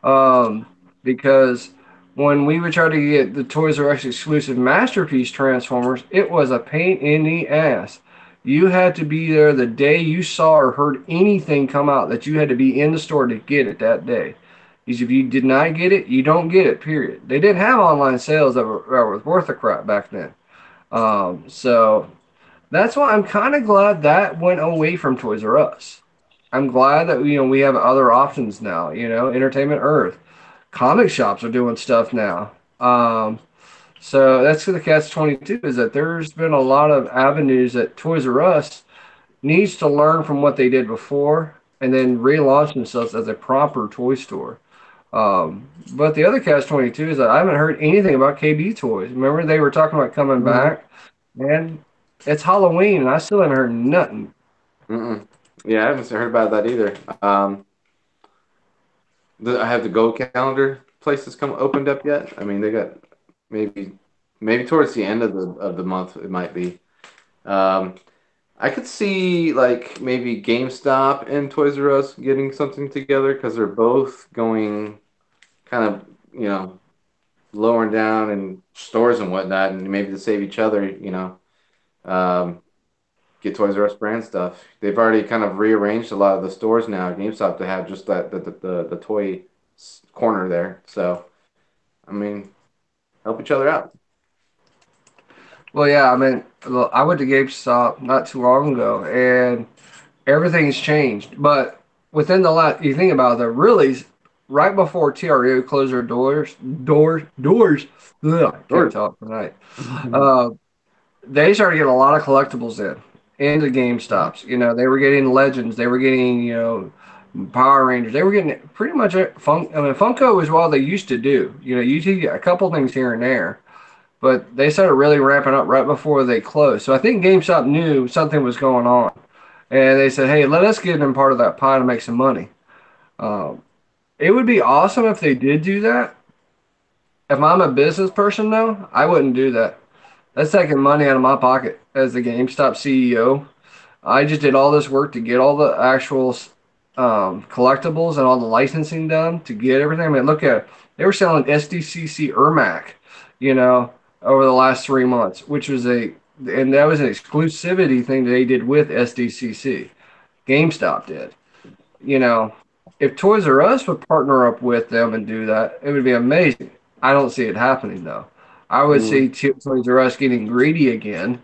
Um, because when we would try to get the Toys R Us exclusive masterpiece Transformers, it was a pain in the ass. You had to be there the day you saw or heard anything come out that you had to be in the store to get it that day. Because if you did not get it, you don't get it, period. They didn't have online sales that were worth a crap back then. So that's why I'm kind of glad that went away from Toys R Us. I'm glad that we have other options now. Entertainment Earth, comic shops are doing stuff now. So that's the catch 22 is that there's been a lot of avenues that Toys R Us needs to learn from what they did before and then relaunch themselves as a proper toy store. But the other catch 22 is that I haven't heard anything about KB Toys. Remember they were talking about coming Hmm. back, man. It's Halloween and I still haven't heard nothing. Mm-mm. Yeah, I haven't heard about that either. I have the Go calendar places come opened up yet? I mean, they got maybe maybe towards the end of the month it might be. Um, I could see like maybe GameStop and Toys R Us getting something together because they're both going kind of, lowering down in stores and whatnot, and maybe to save each other, um, get Toys R Us brand stuff. They've already kind of rearranged a lot of the stores now at GameStop to have just that the toy corner there. So I mean, help each other out. Well, yeah, I mean, look, I went to GameStop not too long ago, and everything's changed. But within the last, you think about the really right before TRU closed their doors. Ugh, can't Or talk tonight. Uh, they started getting a lot of collectibles into GameStops. You know, they were getting Legends, they were getting Power Rangers, they were getting pretty much I mean, Funko is what they used to do. You know, you could get a couple things here and there, but they started really ramping up right before they closed. So I think GameStop knew something was going on, and they said, "Hey, let us get in part of that pie to make some money." Um, it would be awesome if they did do that. If I'm a business person, though, I wouldn't do that. That's taking money out of my pocket as the GameStop CEO. I just did all this work to get all the actual collectibles and all the licensing done to get everything. I mean, look at they were selling SDCC Ermac, you know, over the last 3 months, which was and that was an exclusivity thing that they did with SDCC. GameStop did. You know, if Toys R Us would partner up with them and do that, it would be amazing. I don't see it happening though. I would mm, see Toys R Us getting greedy again,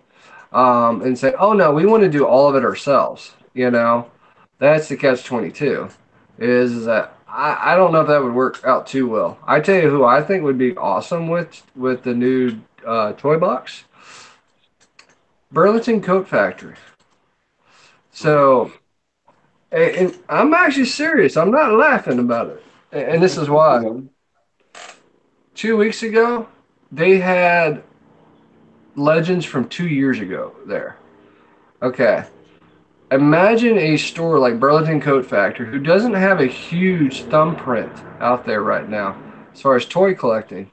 and say, "Oh no, we want to do all of it ourselves." You know, that's the catch 22. Is that I don't know if that would work out too well. I tell you who I think would be awesome with the new toy box, Burlington Coat Factory. So, and I'm actually serious. I'm not laughing about it, and this is why. mm. 2 weeks ago, they had legends from 2 years ago there. Okay, imagine a store like Burlington Coat Factory who doesn't have a huge thumbprint out there right now as far as toy collecting.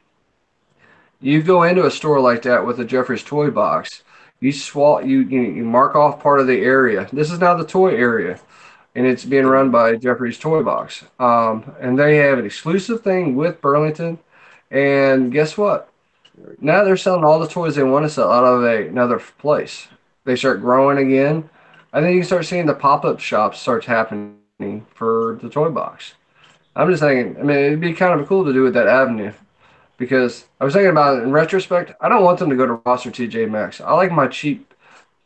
You go into a store like that with a Jeffrey's toy box, you mark off part of the area. This is now the toy area, and it's being run by Jeffrey's Toy Box. And they have an exclusive thing with Burlington. And guess what? Now they're selling all the toys they want to sell out of another place. They start growing again. I think you can start seeing the pop-up shops start happening for the toy box. I'm just thinking, I mean, it'd be kind of cool to do with that avenue because I was thinking about it in retrospect. I don't want them to go to Ross or TJ Maxx. I like my cheap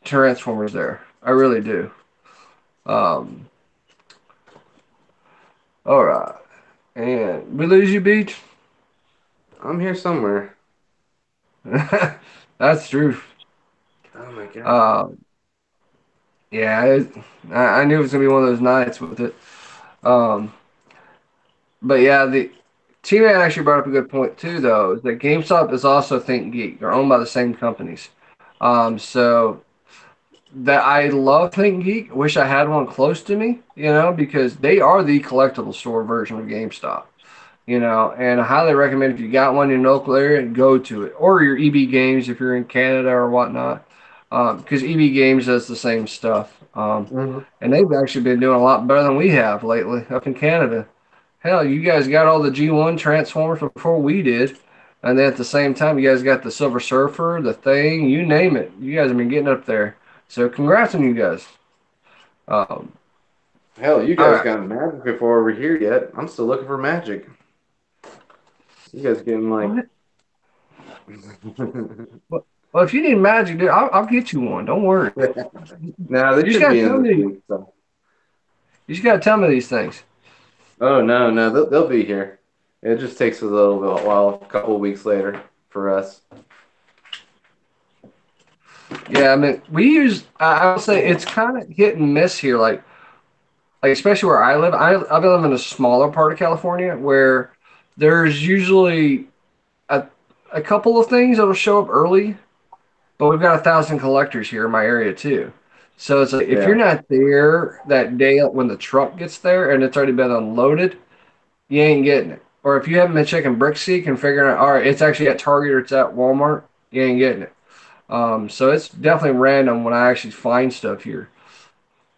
Transformers there. I really do. Um, all right. And we lose you, Beach? I'm here somewhere. That's true. Oh my god. Uh, yeah, I knew it was going to be one of those nights with it. Um, but yeah, the T-Man actually brought up a good point too, though, is that GameStop is also Think Geek. They're owned by the same companies. So that I love Think Geek. Wish I had one close to me, because they are the collectible store version of GameStop. And I highly recommend if you got one in your local area, go to it, or your EB Games if you're in Canada or whatnot, because EB Games does the same stuff. Mhm. And they've actually been doing a lot better than we have lately up in Canada. Hell, you guys got all the G1 Transformers before we did. And then at the same time, you guys got the Silver Surfer, the Thing, you name it. You guys have been getting up there. So congrats on you guys. Um, Hell, you all guys right. got magic before over here yet. I'm still looking for magic. You guys getting like What? Well, if you need magic, dude, I'll get you one. Don't worry. Now they You just should gotta be in tell this me. week. So. You just gotta tell me these things. Oh no, no, they'll be here. It just takes a little bit while, a couple of weeks later for us. Yeah, I mean, we use. I would say it's kind of hit and miss here. Like especially where I live. I live in a smaller part of California where there's usually a a couple of things that'll show up early, but we've got 1,000 collectors here in my area too. So it's like if you're Yeah. not there that day when the truck gets there and it's already been unloaded, you ain't getting it. Or if you haven't been checking BrickSeek and figuring out, all right, it's actually at Target or it's at Walmart, you ain't getting it. So it's definitely random when I actually find stuff here.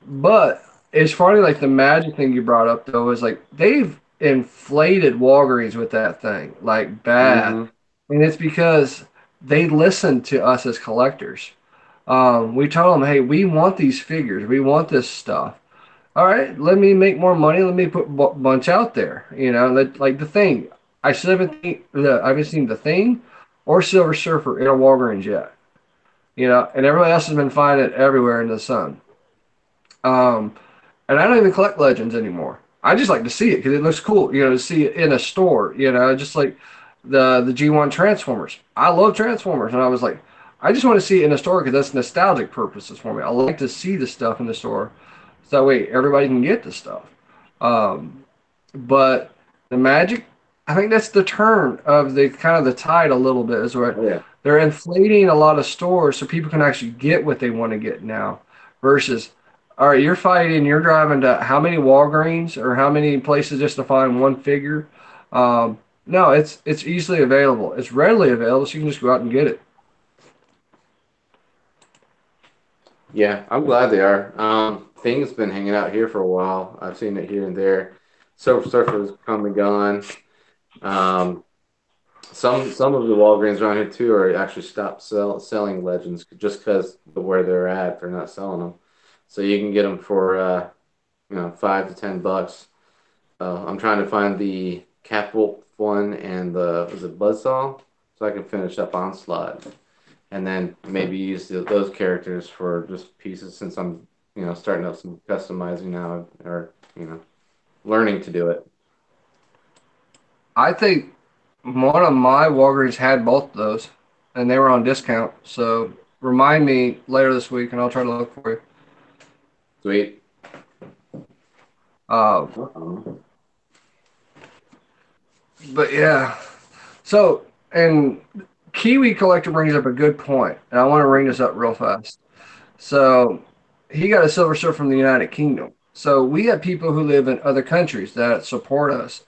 But it's funny, like the magic thing you brought up though is like they've inflated Walgreens with that thing, like bad, Mm-hmm. and it's because they listen to us as collectors. We told them, hey, we want these figures, we want this stuff. All right, let me make more money. Let me put a bunch out there. Like the thing. I haven't seen the thing or Silver Surfer in a Walgreens yet. And everybody else has been finding it everywhere in the sun. Um, and I don't even collect Legends anymore. I just like to see it because it looks cool, to see it in a store, just like the G1 Transformers. I love Transformers, and I was like, I just want to see it in a store because that's nostalgic purposes for me. I like to see the stuff in the store, so that way everybody can get the stuff. Um, but the Magic, I think that's the turn of the kind of the tide a little bit is where Oh yeah. they're inflating a lot of stores so people can actually get what they want to get now versus all right, you're fighting, you're driving to how many Walgreens or how many places just to find one figure? No, it's easily available. It's readily available, so you can just go out and get it. Yeah, I'm glad they are. Thing's been hanging out here for a while. I've seen it here and there. Silver Surfer's come and gone. Um, some of the Walgreens around here too are actually stopped selling Legends just because of where they're at. They're not selling them, so you can get them for $5 to $10. I'm trying to find the Catwolf one and the was it Buzzsaw, so I can finish up Onslaught, and then maybe use those characters for just pieces since I'm starting up some customizing now or learning to do it. I think one of my Walgreens had both of those, and they were on discount. So remind me later this week, and I'll try to look for you. Sweet. Uh, Uh-oh. but yeah, so and Kiwi Collector brings up a good point, and I want to bring this up real fast. So he got a Silver Surfer from the United Kingdom. So we have people who live in other countries that support us.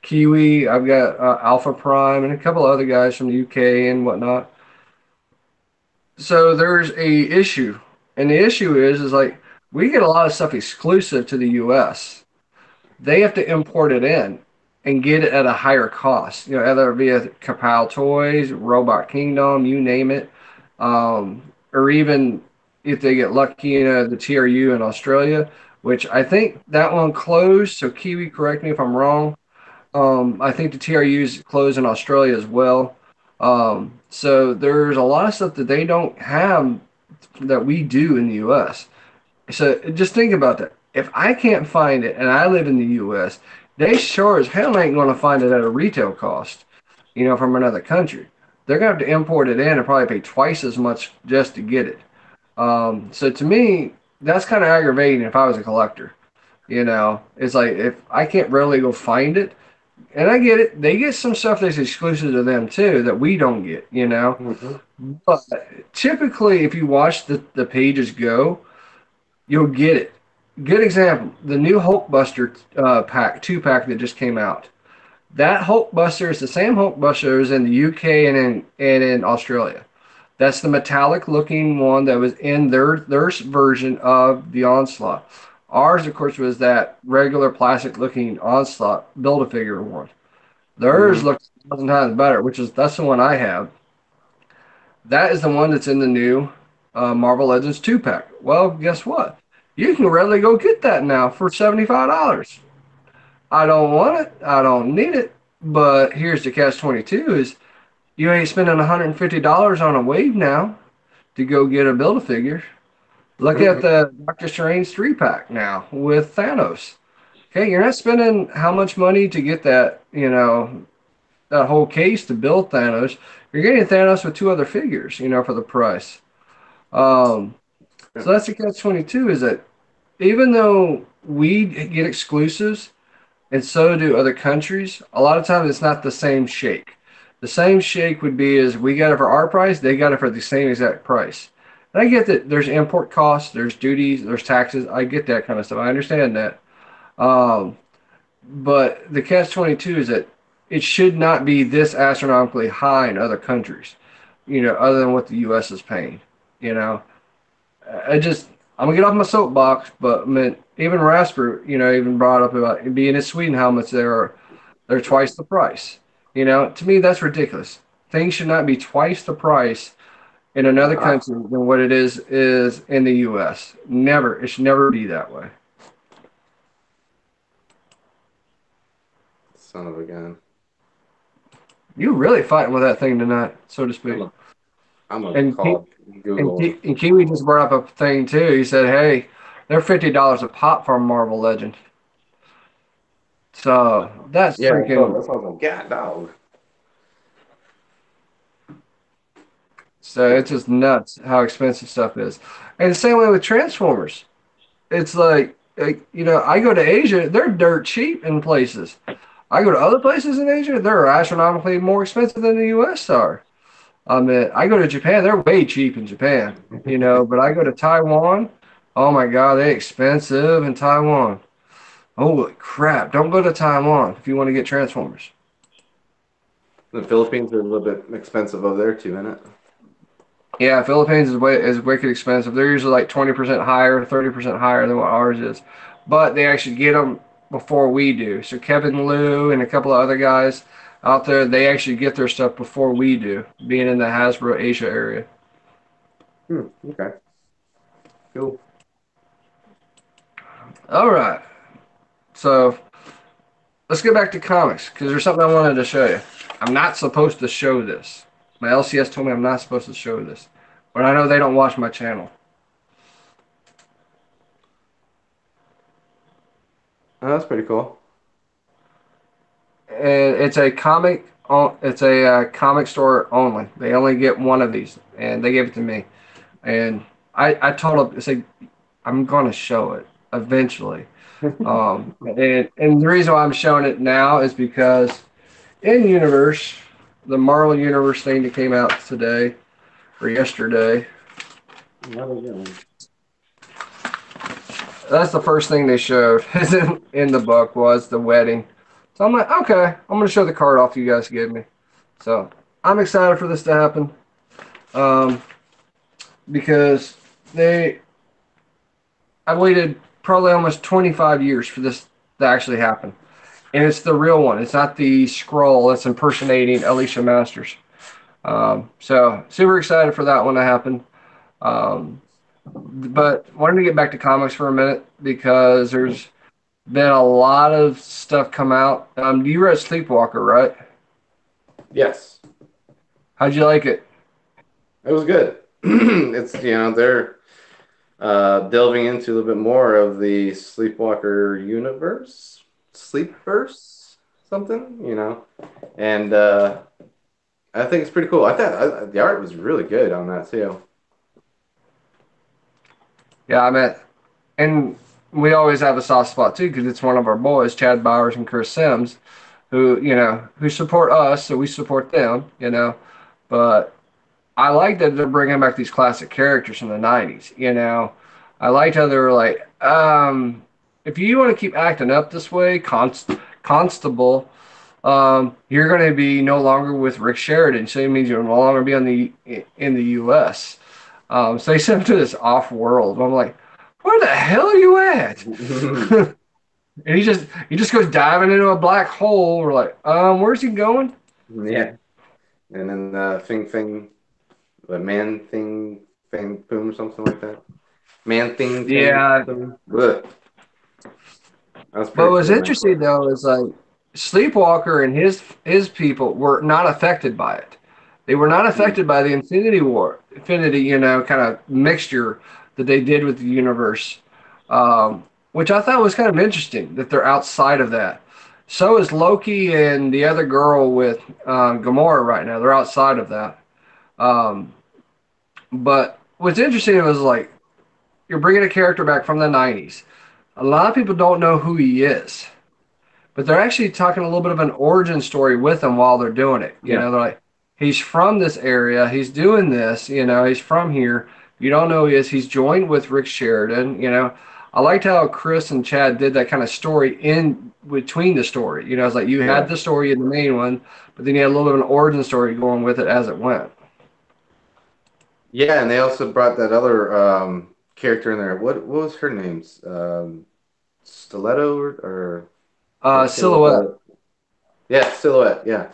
Kiwi, I've got Alpha Prime, and a couple other guys from the UK and whatnot. So there's a issue, and the issue is like we get a lot of stuff exclusive to the US. They have to import it in and get it at a higher cost. Either via Kapow Toys, Robot Kingdom, you name it, or even if they get lucky, the TRU in Australia, which I think that one closed. So Kiwi, correct me if I'm wrong. I think the TRU's closed in Australia as well. So there's a lot of stuff that they don't have that we do in the US. So just think about that. If I can't find it and I live in the US, they sure as hell ain't going to find it at a retail cost, from another country. They're going to have to import it in and probably pay twice as much just to get it. So to me, that's kind of aggravating if I was a collector. It's like if I can't really go find it, and I get it, they get some stuff that's exclusive to them too that we don't get. Mhm. But typically, if you watch the pages go, you'll get it. Good example: the new Hulkbuster two pack that just came out. That Hulkbuster is the same Hulkbuster as in the UK and in Australia. That's the metallic looking one that was in their version of the Onslaught. Ours, of course, was that regular plastic looking Onslaught build a figure one. Theirs Mhm. looks 1,000 times better, that's the one I have. That is the one that's in the new Marvel Legends two pack. Well, guess what? You can readily go get that now for $75. I don't want it. I don't need it. But here's the catch 22 is you ain't spending $150 on a wave now to go get a build a figure. Look at Mhm. the Doctor Strange three pack now with Thanos. Okay, you're not spending how much money to get that whole case to build Thanos. You're getting Thanos with two other figures, for the price. Um, Yeah. so that's the catch 22 is that even though we get exclusives and so do other countries, a lot of times it's not the same shake. The same shake would be is we got it for our price, they got it for the same exact price. And I get that there's import costs, there's duties, there's taxes. I get that kind of stuff. I understand that. Um, but the catch 22 is that it should not be this astronomically high in other countries, other than what the U.S. is paying. You know, I just I'm gonna get off my soapbox, but I mean, even Rasper, even brought up about being in Sweden how much they're twice the price. To me that's ridiculous. Things should not be twice the price in another Uh-uh. country than what it is in the U.S. Never, it should never be that way. Son of a gun. You really fighting with that thing tonight, so to I'm speak. a I'm a And call and, Google. Ki- and Kiwi just brought up a thing too. He said, "Hey, They're $50 a pop for a Marvel Legend. So that's Yeah, freaking. that's what I was like, God, dog. So it's just nuts how expensive stuff is. And the same way with Transformers. It's like I go to Asia, they're dirt cheap in places. I go to other places in Asia, they're astronomically more expensive than the U.S. are. I mean, I go to Japan, they're way cheap in Japan, but I go to Taiwan, oh my God, they're expensive in Taiwan. Holy crap, don't go to Taiwan if you want to get Transformers. The Philippines are a little bit expensive over there too, isn't it? Yeah, Philippines is wicked expensive. They're usually like 20% higher, 30% higher than what ours is. But they actually get them before we do. So Kevin Liu and a couple of other guys out there, they actually get their stuff before we do, being in the Hasbro Asia area. Okay, cool. All right. So let's get back to comics because there's something I wanted to show you. I'm not supposed to show this. My LCS told me I'm not supposed to show this. But I know they don't watch my channel. Oh, that's pretty cool. And it's a comic. It's a comic store only. They only get one of these, and they gave it to me. And I told them, I said, I'm going to show it eventually. And the reason why I'm showing it now is because in universe, the Marvel Universe thing that came out today or yesterday, Another good one. that's the first thing they showed in the book was the wedding. So I'm like, okay, I'm going to show the card off you guys gave me. So I'm excited for this to happen. Um, because they I waited probably almost 25 years for this to actually happen. And it's the real one. It's not the scroll that's impersonating Alicia Masters. So super excited for that one to happen. Um, but wanted to get back to comics for a minute because there's been a lot of stuff come out. You read Sleepwalker, right? Yes, How'd you like it? it was good. It's they're delving into a little bit more of the Sleepwalker universe, Sleepverse, something, and I think it's pretty cool. I thought the art was really good on that too. Yeah, I mean, and we always have a soft spot too because it's one of our boys, Chad Bowers and Chris Sims, who support us, so we support them. But I like that they're bringing back these classic characters from the '90s. I liked how they were like, if you want to keep acting up this way, Constable, you're going to be no longer with Rick Sheridan, so it means you'll no longer be in the U.S. So they sent him to this off world. I'm like, where the hell are you at? And he just goes diving into a black hole. We're like, where's he going? Yeah, and then the man thing boom, something like that. Man thing Yeah, boom. Ugh. That's but pretty what's cool, man. interesting though is like Sleepwalker and his people were not affected by it. They were not affected by the Infinity, kind of mixture that they did with the universe, which I thought was kind of interesting that they're outside of that. So is Loki and the other girl with Gamora right now. They're outside of that. Um, but what's interesting was like you're bringing a character back from the '90s. A lot of people don't know who he is, but they're actually talking a little bit of an origin story with him while they're doing it. Yeah. They're like, he's from this area, he's doing this, he's from here. You don't know who he is. He's joined with Rick Sheridan. I liked how Chris and Chad did that kind of story in between the story. It's like you had Yeah. the story in the main one, but then you had a little bit of an origin story going with it as it went. Yeah, and they also brought that other character in there. What was her name? Stiletto or I forget what Silhouette. the yeah, Silhouette. Yeah,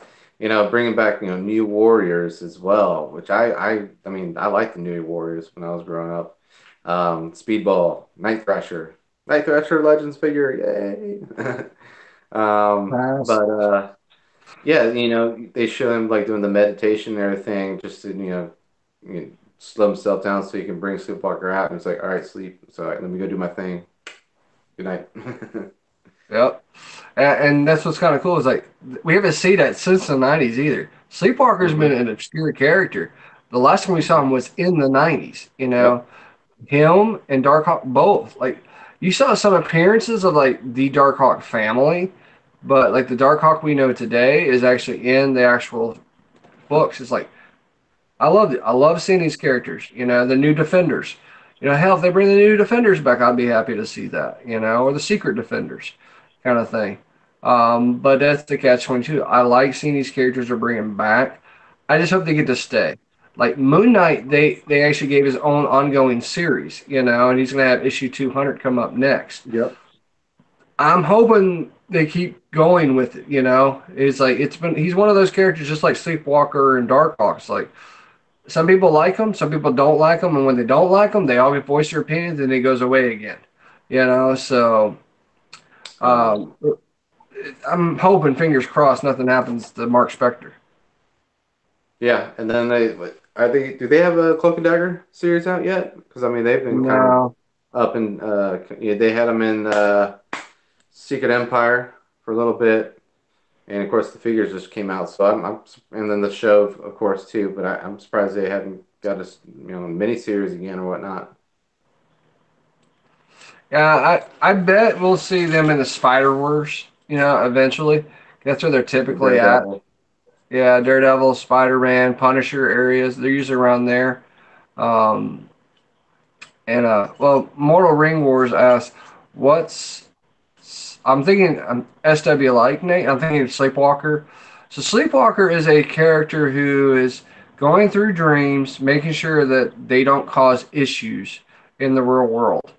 bringing back new warriors as well, which I mean I liked the new warriors when I was growing up. Speedball, Night Thrasher Legends figure, yay! Pass. But yeah, they show him like doing the meditation and everything, just to slow himself down so he can bring Sleepwalker out. And it's like, all right, sleep. So all right, let me go do my thing. Good night. Yep. And that's what's kind of cool is like we haven't seen that since the '90s either. Sleepwalker's been hmm an obscure character. The last time we saw him was in the '90s. You Yep. know, him and Darkhawk both. Like you saw some appearances of like the Darkhawk family, but like the Darkhawk we know today is actually in the actual books. It's like I love it. I love seeing these characters. You know, the new Defenders. You know, hell, if they bring the new Defenders back, I'd be happy to see that. You know, or the Secret Defenders, kind of thing. But that's the catch-22. I like seeing these characters are bringing back. I just hope they get to stay. Like Moon Knight, they actually gave his own ongoing series. You know, and he's gonna have issue 200 come up next. Yep. I'm hoping they keep going with it. You know, it's like it's been. He's one of those characters just like Sleepwalker and Darkhawks. Like some people like him, some people don't like him, and when they don't like him, they always voice their opinions, and he goes away again. You know, so Uh, um, I'm hoping, fingers crossed, nothing happens to Mark Spector. yeah, and then are they do they have a Cloak and Dagger series out yet? Because I mean they've been kind of No, up and yeah, they had them in Secret Empire for a little bit, and of course the figures just came out. So and then the show of course too. But I'm surprised they hadn't got a mini series again or whatnot. yeah, I bet we'll see them in the Spider Wars. You know, eventually. That's where they're The typically at. Daredevil. Yeah, Daredevil, Spider Man, Punisher areas. They're usually around there. Um, and well, Mortal Ring Wars asks, what's I'm thinking SW like Nate. I'm thinking Sleepwalker. So Sleepwalker is a character who is going through dreams, making sure that they don't cause issues in the real world.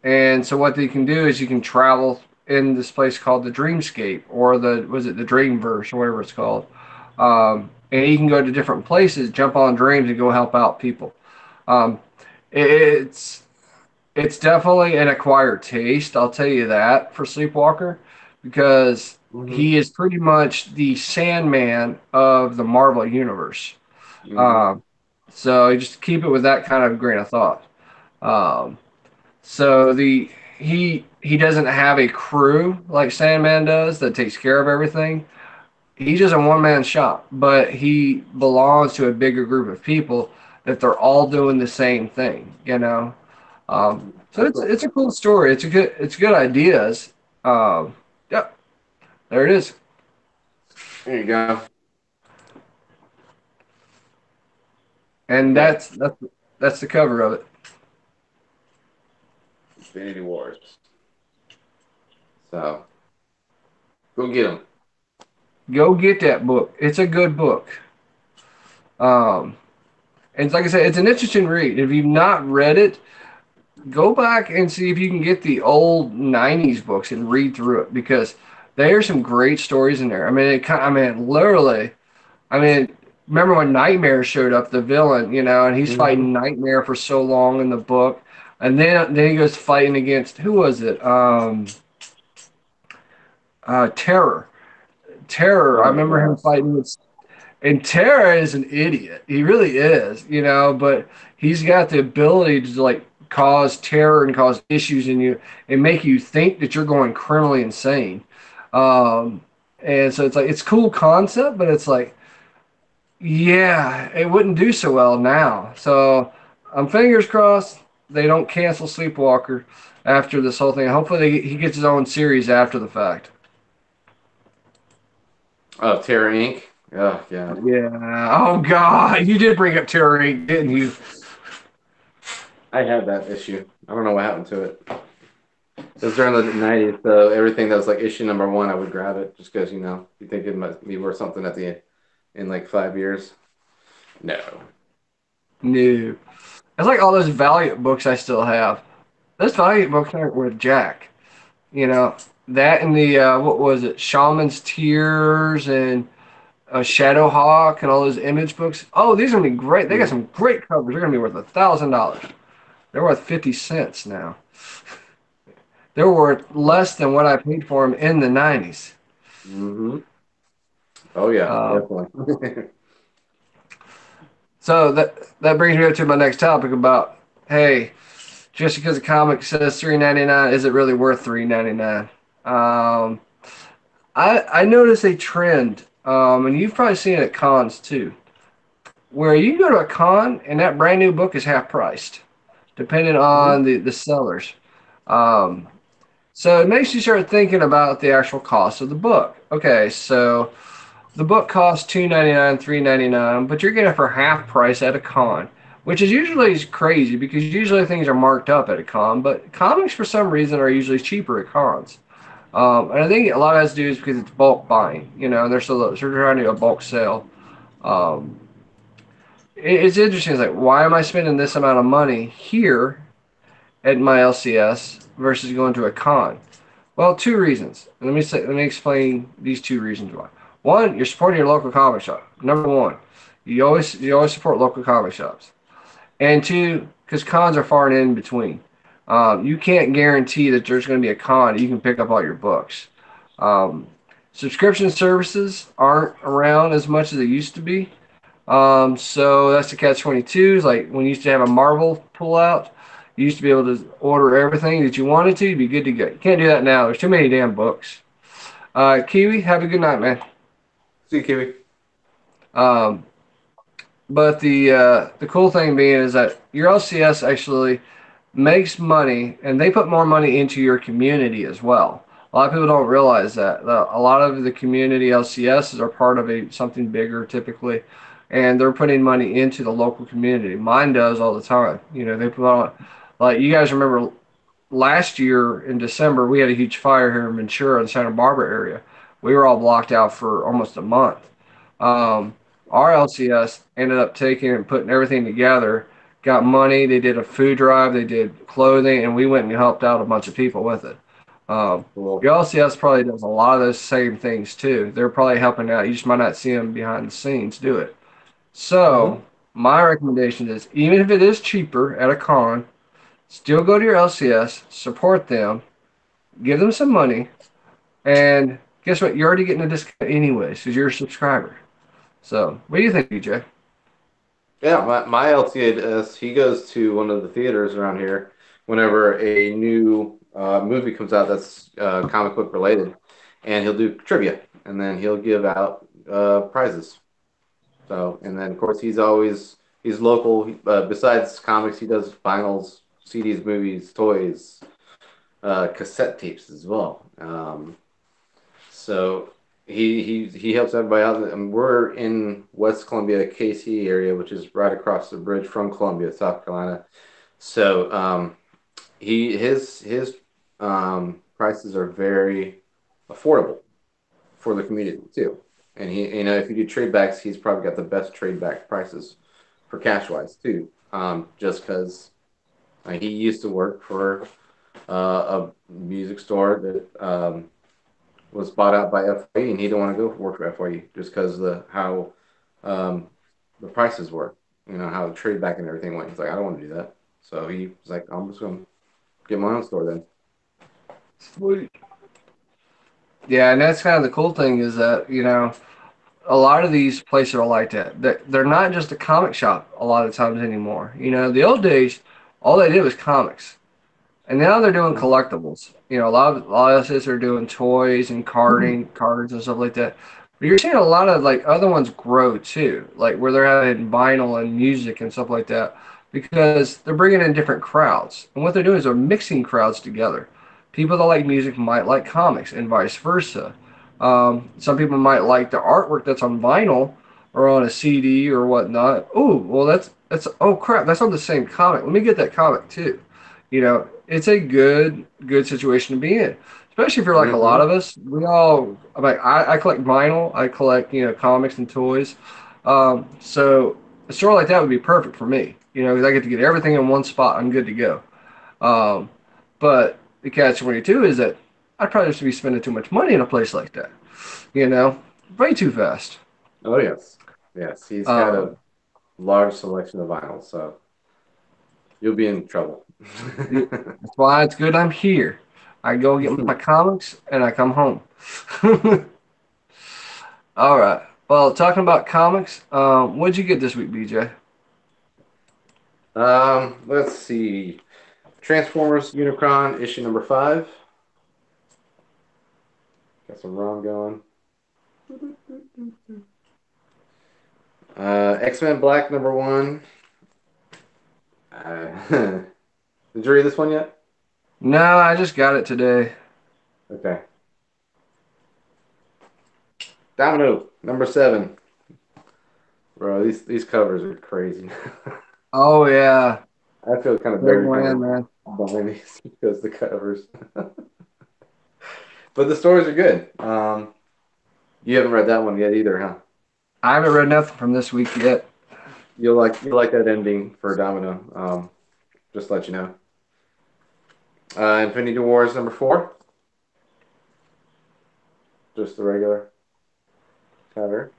And so what they can do is you can travel in this place called the Dreamscape or the was it the Dreamverse or whatever it's called. And you can go to different places, jump on dreams, and go help out people. Um, it's it's definitely an acquired taste, I'll tell you that, for Sleepwalker, because hmm he is pretty much the Sandman of the Marvel Universe. hmm Um, so you just keep it with that kind of grain of thought. Um, so he doesn't have a crew like Sandman does that takes care of everything. He's just a one man shop, but he belongs to a bigger group of people that they're all doing the same thing, you know. So That's it's cool. a cool story. It's good ideas. Yep, there it is, There you go. and Yeah, that's the cover of it. Infinity Wars. So go get them. Go get that book. It's a good book. Um, and like I said, it's an interesting read. If you've not read it, go back and see if you can get the old '90s books and read through it because there's some great stories in there. I mean, I mean, literally. I mean, remember when Nightmare showed up, the villain, you know, and he's hmm fighting Nightmare for so long in the book, and then he goes fighting against who was it? Terror. Terror. I Oh remember him yes. fighting with, and Terror is an idiot. He really is, you know, but he's got the ability to like cause terror and cause issues in you and make you think that you're going criminally insane. Um, and so it's like it's cool concept, but it's like yeah, it wouldn't do so well now. So I'm fingers crossed they don't cancel Sleepwalker after this whole thing. Hopefully he gets his own series after the fact. Oh, Terror Inc. Oh yeah. Yeah. Oh God, you did bring up Terror Inc., didn't you? I had that issue. I don't know what happened to it. It was during the '90s, so everything that was like issue number one, I would grab it just because you think it might be worth something at the end in like 5 years. No. No. It's like all those Valiant books I still have. Those Valiant books aren't worth jack. You know that and the what was it? Shaman's Tears and Shadowhawk and all those Image books. Oh, these are gonna be great. They got some great covers. They're gonna be worth $1,000. They're worth 50 cents now. They're worth less than what I paid for them in the '90s. Mm-hmm. Oh yeah, Uh, definitely. So that brings me up to my next topic about, hey, just because a comic says $3.99, is it really worth $3.99? Um, I notice a trend, and you've probably seen it at cons too, where you go to a con and that brand new book is half priced, depending Hmm. on the sellers. Um, so it makes you start thinking about the actual cost of the book. Okay, so the book costs $2.99, $3.99, but you're getting it for half price at a con, which is usually crazy because usually things are marked up at a con, but comics for some reason are usually cheaper at cons. And I think a lot of that has to do is because it's bulk buying, and they're trying to do a bulk sale. Um, it's interesting. It's like, why am I spending this amount of money here at my LCS versus going to a con? Well, two reasons. Let me explain these two reasons why. One, you're supporting your local comic shop. Number one, you always support local comic shops. And two, because cons are far and in between. You can't guarantee that there's going to be a con you can pick up all your books. Um, Subscription services aren't around as much as they used to be. So that's the catch 22. Is like when you used to have a Marvel pull out, you used to be able to order everything that you wanted to. You'd be good to go. You can't do that now. There's too many damn books. Kiwi, have a good night, man. See you, Kiwi. Um, but the cool thing being is that your LCS actually makes money, and they put more money into your community as well. A lot of people don't realize that. A lot of the community LCSs are part of something bigger typically, and they're putting money into the local community. Mine does all the time. They put on, like you guys remember last year in December, we had a huge fire here in Ventura, the Santa Barbara area. We were all blocked out for almost a month. Um, our LCS ended up taking and putting everything together, got money. They did a food drive, they did clothing, and we went and helped out a bunch of people with it. Um, Cool. your LCS probably does a lot of those same things too. They're probably helping out. You just might not see them behind the scenes do it. Hmm. So, my recommendation is even if it is cheaper at a con, still go to your LCS, support them, give them some money, and guess what? You're already getting a discount anyways because you're a subscriber. So, what do you think, BJ? Yeah, my LTS, he goes to one of the theaters around here whenever a new movie comes out that's comic book related, and he'll do trivia, and then he'll give out prizes. So, and then of course he's local. Besides comics, he does vinyls, CDs, movies, toys, cassette tapes as well. So he helps everybody out. We're in West Columbia, KC area, which is right across the bridge from Columbia, South Carolina. So his prices are very affordable for the community too. And if you do trade backs, he's probably got the best trade back prices for cash wise too. Just because he used to work for a music store that was bought out by FYE, and he didn't want to go work for FYE just because the how um, the prices were, how the trade back and everything went. He's like, I don't want to do that. So he was like, I'm just going to get my own store then. Sweet. Yeah, and that's kind of the cool thing is that, a lot of these places are like that. They're not just a comic shop a lot of times anymore. The old days, all they did was comics. And now they're doing Mhm. collectibles. A lot of us are doing toys and cards and stuff like that. But you're seeing a lot of like other ones grow too, like where they're having vinyl and music and stuff like that, because they're bringing in different crowds. And what they're doing is they're mixing crowds together. People that like music might like comics, and vice versa. Some people might like the artwork that's on vinyl or on a CD or whatnot. Oh, well, that's oh crap, that's on the same comic. Let me get that comic too. It's a good situation to be in, especially if you're like a lot Hmm. of us. I collect vinyl, I collect comics and toys. So a store like that would be perfect for me, because I get to get everything in one spot. I'm good to go. Um, but the catch 22 is that I'd probably just be spending too much money in a place like that, you know, way too fast. Oh yes, yes. He's got a Um, large selection of vinyls, so you'll be in trouble. that's why it's good I'm here. I go get my comics and I come home. All right. Well, talking about comics, what'd you get this week, BJ? Let's see. Transformers Unicron issue number 5. Got some ROM going. X-Men Black number 1. Did you read this one yet? No, I just got it today. Okay. Domino number 7. Bro, these covers are crazy. Oh yeah, I feel kind of big dirty win, kind man. of buying these because the covers. But the stories are good. You haven't read that one yet either, huh? I haven't read nothing from this week yet. You'll like that ending for Domino. Just to let you know. Infinity Wars number 4. Just the regular cover.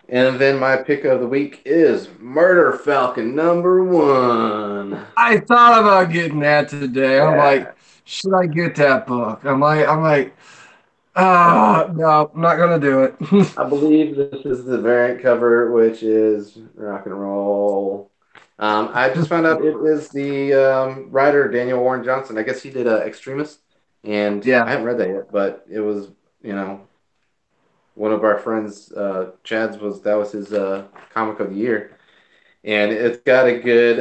And then my pick of the week is Murder Falcon number 1. I thought about getting that today. I'm like, Yeah. should I get that book? I'm like, Uh, no, I'm not gonna do it. I believe this is the variant cover, which is rock and roll. I just found out it is the writer Daniel Warren Johnson. I guess he did Extremist, and I Yeah. haven't read that yet, but it was one of our friends, Chad's was his comic of the year, and it's got a good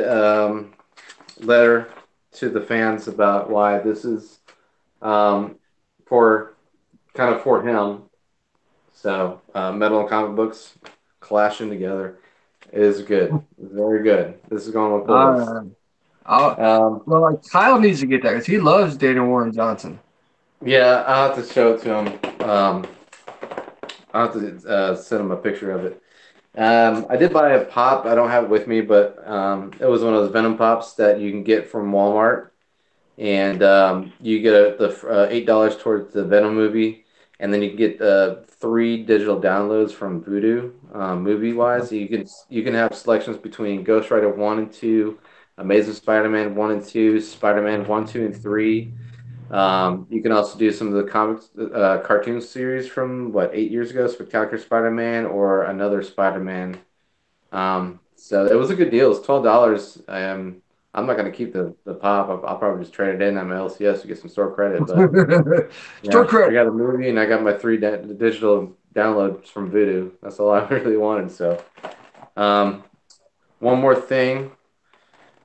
letter to the fans about why this is um, for kind of for him. So metal and comic books clashing together is good. It's very good. This is going on the pull All list. right. I'll, Um, well, like Kyle needs to get that because he loves Daniel Warren Johnson. yeah, I'll have to show it to him. I'll have to send him a picture of it. I did buy a pop. I don't have it with me, but it was one of those Venom pops that you can get from Walmart, and you get the $8 towards the Venom movie, and then you get 3 digital downloads from Voodoo, movie wise. So you can have selections between Ghost Rider 1 and 2, Amazing Spider-Man 1 and 2, Spider-Man 1, 2, and 3. You can also do some of the comics, cartoon series from what 8 years ago, Spectacular Spider-Man or another Spider-Man. So it was a good deal. It's $12. I'm not going to keep the pop. I'll probably just trade it in on my LCS to get some store credit. But Store yeah, I credit. got a movie and I got my 3 digital downloads from Voodoo. That's all I really wanted. So um, one more thing.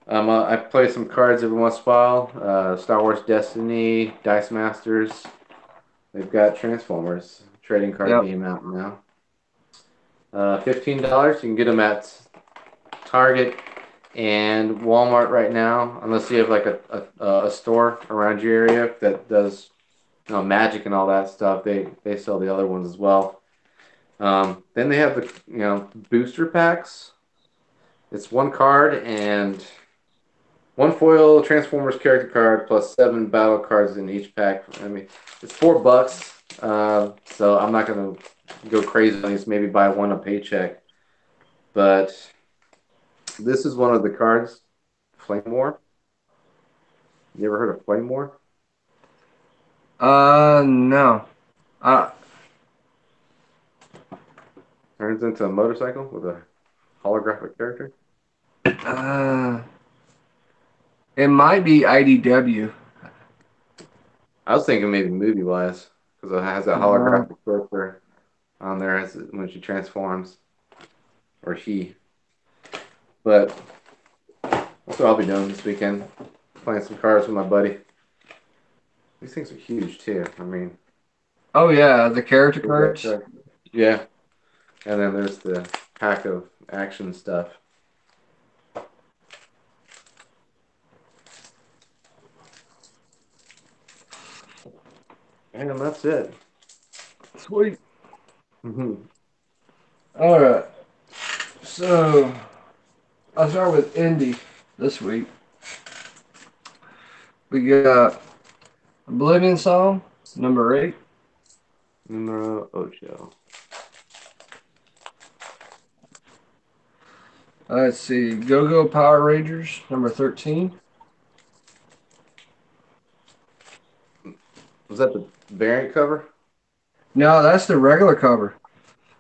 I play some cards every once in a while. Star Wars Destiny, Dice Masters. They've got Transformers trading card Yep. game out now. $15. You can get them at Target and Walmart right now, unless you have like a store around your area that does Magic and all that stuff. They sell the other ones as well. Then they have the booster packs. It's one card and one foil Transformers character card plus 7 battle cards in each pack. I mean, it's $4. So I'm not gonna go crazy on these. Maybe buy one a paycheck, but this is one of the cards. Flame War. You ever heard of Flame War? No. Uh, Turns into a motorcycle with a holographic character. uh, it might be IDW. I was thinking maybe movie wise because it has that Uh, holographic character on there when she transforms or he. But that's what I'll be doing this weekend. Playing some cards with my buddy. These things are huge too. I mean, oh yeah, the character cards. yeah. And then there's the pack of action stuff. And that's it. Sweet. Mhm. All right. So I'll start with indie this week. We got Oblivion Song number 8. Numero ocho. Let's see, Go Go Power Rangers number 13. Was that the variant cover? No, that's the regular cover.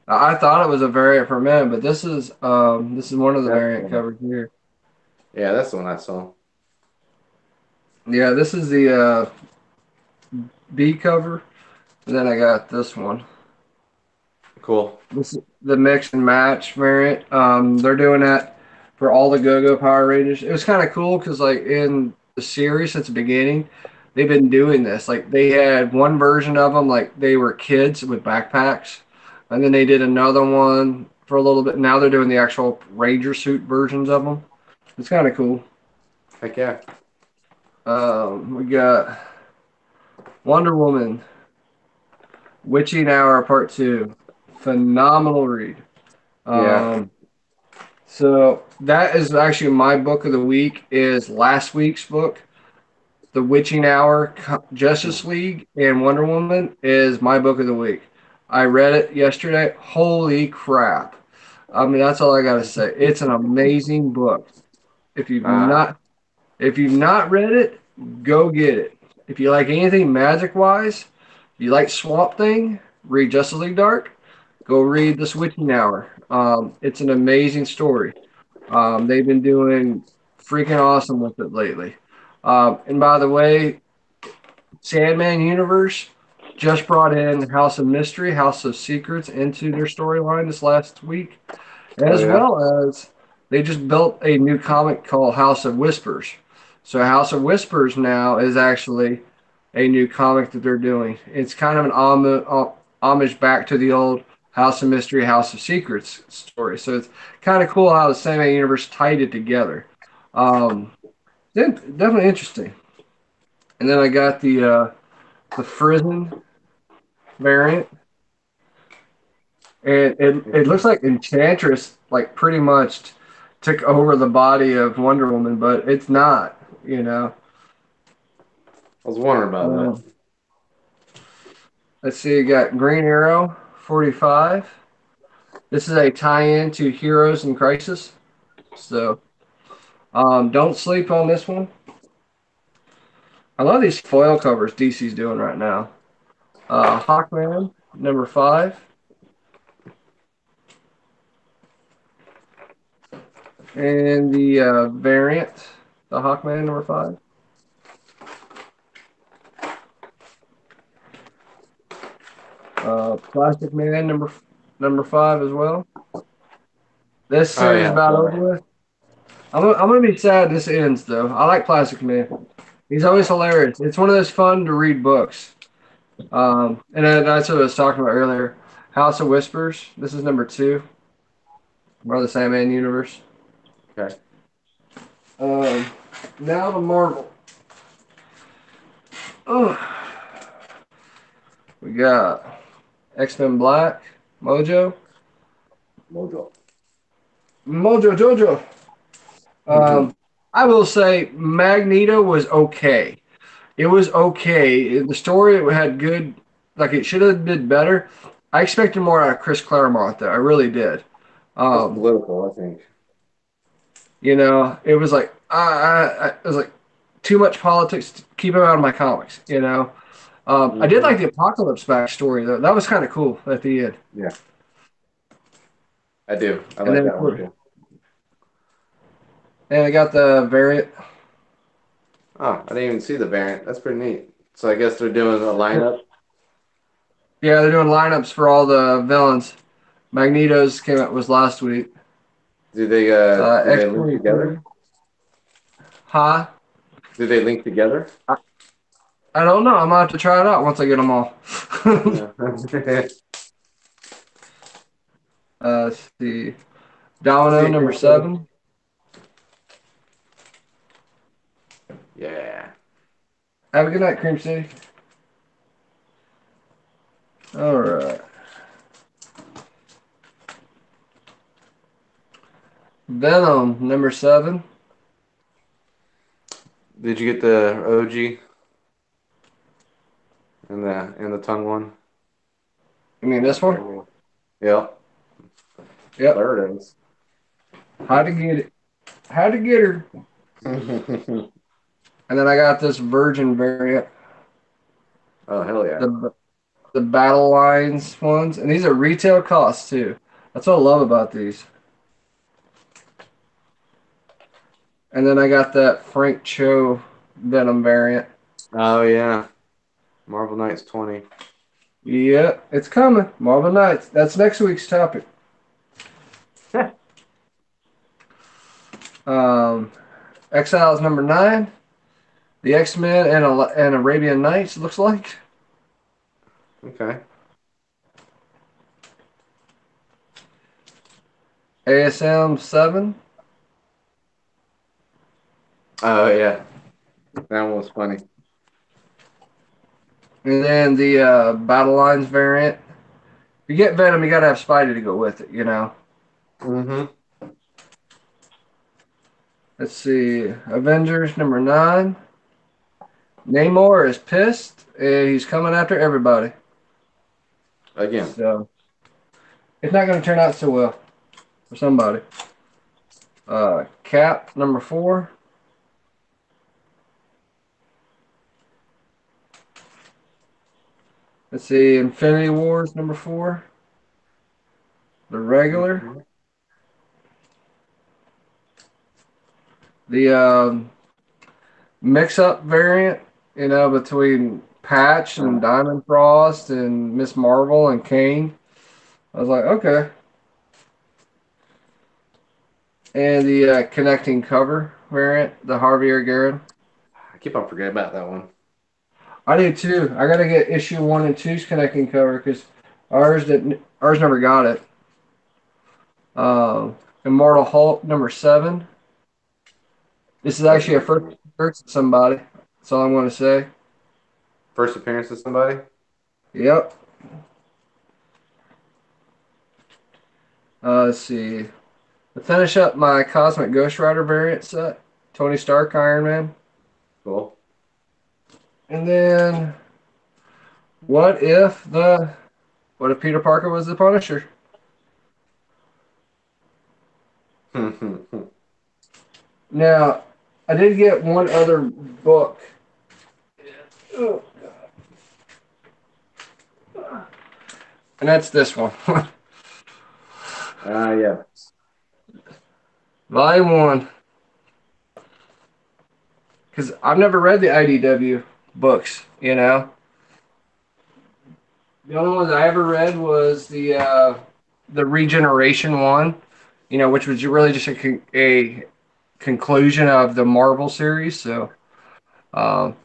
I thought it was a variant for men, but this is one of the That's the variant one. covers here. Yeah, that's the one I saw. Yeah, this is the B cover, and then I got this one. Cool. This is the mix and match variant. They're doing that for all the Go-Go Power Rangers. It was kind of cool because like in the series since the beginning, they've been doing this. Like they had one version of them, like they were kids with backpacks, and then they did another one for a little bit. Now they're doing the actual Ranger suit versions of them. It's kind of cool. Heck yeah. We got Wonder Woman, Witching Hour Part Two, phenomenal read. Yeah. Um, So that is actually my book of the week. Is last week's book, The Witching Hour, Justice League, and Wonder Woman is my book of the week. I read it yesterday. Holy crap! I mean, that's all I gotta say. It's an amazing book. If you've Ah, not if you've not read it, go get it. If you like anything magic wise, you like Swamp Thing, read Justice League Dark. Go read The Witching Hour. It's an amazing story. They've been doing freaking awesome with it lately. And by the way, Sandman Universe just brought in House of Mystery, House of Secrets into their storyline this last week, oh as yeah. well as they just built a new comic called House of Whispers. So House of Whispers now is actually a new comic that they're doing. It's kind of an homage back to the old House of Mystery, House of Secrets story. So it's kind of cool how the Sandman universe tied it together. Um, definitely interesting. And then I got the Frozen variant, and it looks like Enchantress like pretty much took over the body of Wonder Woman, but it's not. You know. I was wondering about Uh, that. let's see. You got Green Arrow 45. This is a tie-in to Heroes in Crisis. So don't sleep on this one. I love these foil covers DC's doing right now. Hawkman number 5, and the variant, the Hawkman number 5. Plastic Man number 5 as well. This Oh series yeah. about over So, with. I'm gonna be sad this ends though. I like Plastic Man. He's always hilarious. It's one of those fun to read books. And that's what I was talking about earlier. House of Whispers. This is number 2, or the Sandman universe. okay. Um, now the Marvel. Oh, we got X-Men Black, Mojo, Mojo. Mojo Jojo. I will say Magneto was okay. It was okay. The story had good, like it should have been better. I expected more out of Chris Claremont, though. I really did. That's Um, political, I think. it was like it was like too much politics. To keep him out of my comics. I did Hmm. like the Apocalypse backstory though. That was kind of cool at the end. Yeah, I do. I And like then of that one course, too. and I got the variant. Oh, I didn't even see the variant. That's pretty neat. So I guess they're doing a lineup. Yeah, they're doing lineups for all the villains. Magneto's came out was last week. Do they link together? X-23. Huh? Do they link together? I, I don't know. I'm gonna have to try it out once I get them all. Yeah. Let's see. See Domino you, number Cream City. 7. Yeah. Have a good night, Cream City. All right. Venom number 7. Did you get the OG and the tongue one? You mean Yeah, this one? there you go. Yep. Yep. There it is. How to get it? How to get her? And then I got this Virgin variant. Oh hell yeah. The the Battle Lines ones, and these are retail costs too. That's what I love about these. And then I got that Frank Cho Venom variant. Oh yeah, Marvel Knights 20. Yeah, it's coming. Marvel Knights. That's next week's topic. Um, Exiles number 9. The X-Men and Arabian Nights, looks like. Okay. ASM 7. Oh yeah, that one was funny. And then the Battle Lines variant. If you get Venom, you got to have Spidey to go with it, you know. Mm-hmm. Let's see. Avengers number 9. Namor is pissed, and he's coming after everybody. Again. So it's not going to turn out so well for somebody. Cap number 4. Let's see. Infinity Wars number 4. The regular. Mhm. The mix-up variant, you know, between Patch and Diamond Frost and Miss Marvel and Kane. I was like, okay. And the connecting cover variant, the Harvey Garen. I keep on forgetting about that one. I do too. I got to get issue 1 and two's connecting cover because ours never got it. Immortal Hulk number 7. This is That's actually a never first seen it. appearance of somebody. That's all I'm going to say. First appearance of somebody? Yep. Let's see. To finish up my Cosmic Ghost Rider variant set, Tony Stark, Iron Man. Cool. And then what if Peter Parker was the Punisher? Now, I did get one other book. Oh, and that's this one. Yeah. Volume 1. Because I've never read the IDW books, you know. The only one that I ever read was the Regeneration one, you know, which was really just a conclusion of the Marvel series. Um,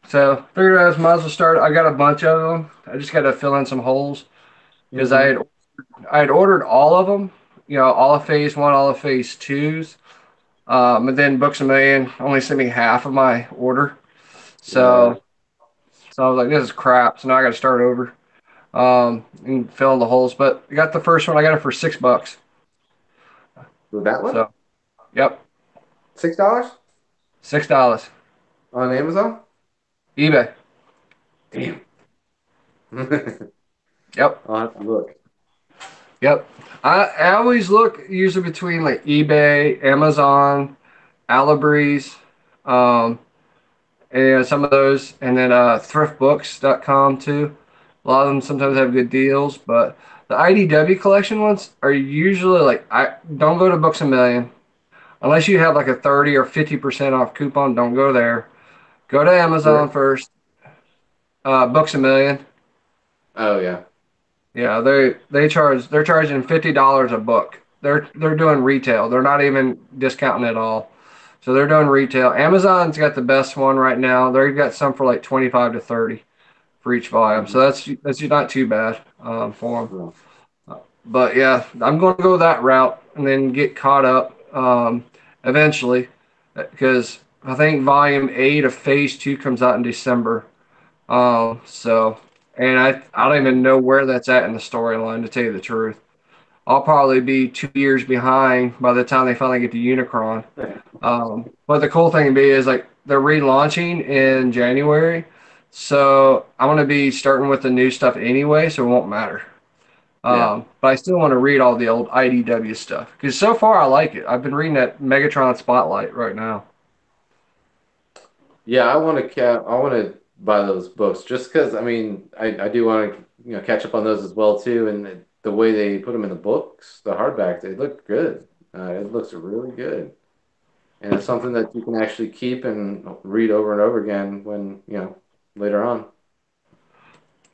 so figured I might as well start. I got a bunch of them. I just got to fill in some holes because Mm-hmm. I had ordered all of them, you know, all of Phase 1, all of Phase 2s. And then Books a Million only sent me half of my order. Yeah. So I was like, this is crap. So now I got to start over and fill in the holes. But I got the first one. I got it for $6. With that one? So, yep, $6 $6. on Amazon? eBay. Damn. Yep, I'll have to look. yep. I always look usually between like eBay, Amazon, Alibreeze, um, and some of those, and then thriftbooks.com too. A lot of them sometimes have good deals, but the IDW collection ones are usually like I don't go to Books a Million unless you have like a 30 or 50% off coupon. Don't go there. Go to Amazon Where? first. Books a Million. Oh yeah. Yeah, they're charging $50 a book. They're doing retail. They're not even discounting at all. So they're doing retail. Amazon's got the best one right now. They've got some for like 25 to 30 for each volume. Mm-hmm. So that's not too bad for them. No. But yeah, I'm going to go that route and then get caught up eventually because I think volume 8 of Phase 2 comes out in December. So, and I don't even know where that's at in the storyline to tell you the truth. I'll probably be 2 years behind by the time they finally get to Unicron. But the cool thing to be is like they're relaunching in January, so I'm gonna be starting with the new stuff anyway, so it won't matter. Yeah. But I still want to read all the old IDW stuff because so far I like it. I've been reading that Megatron Spotlight right now. Yeah, I want to buy those books just because I mean I do want to catch up on those as well too, and the way they put them in the books, the hardback, they look good. It looks really good, and it's something that you can actually keep and read over and over again when later on.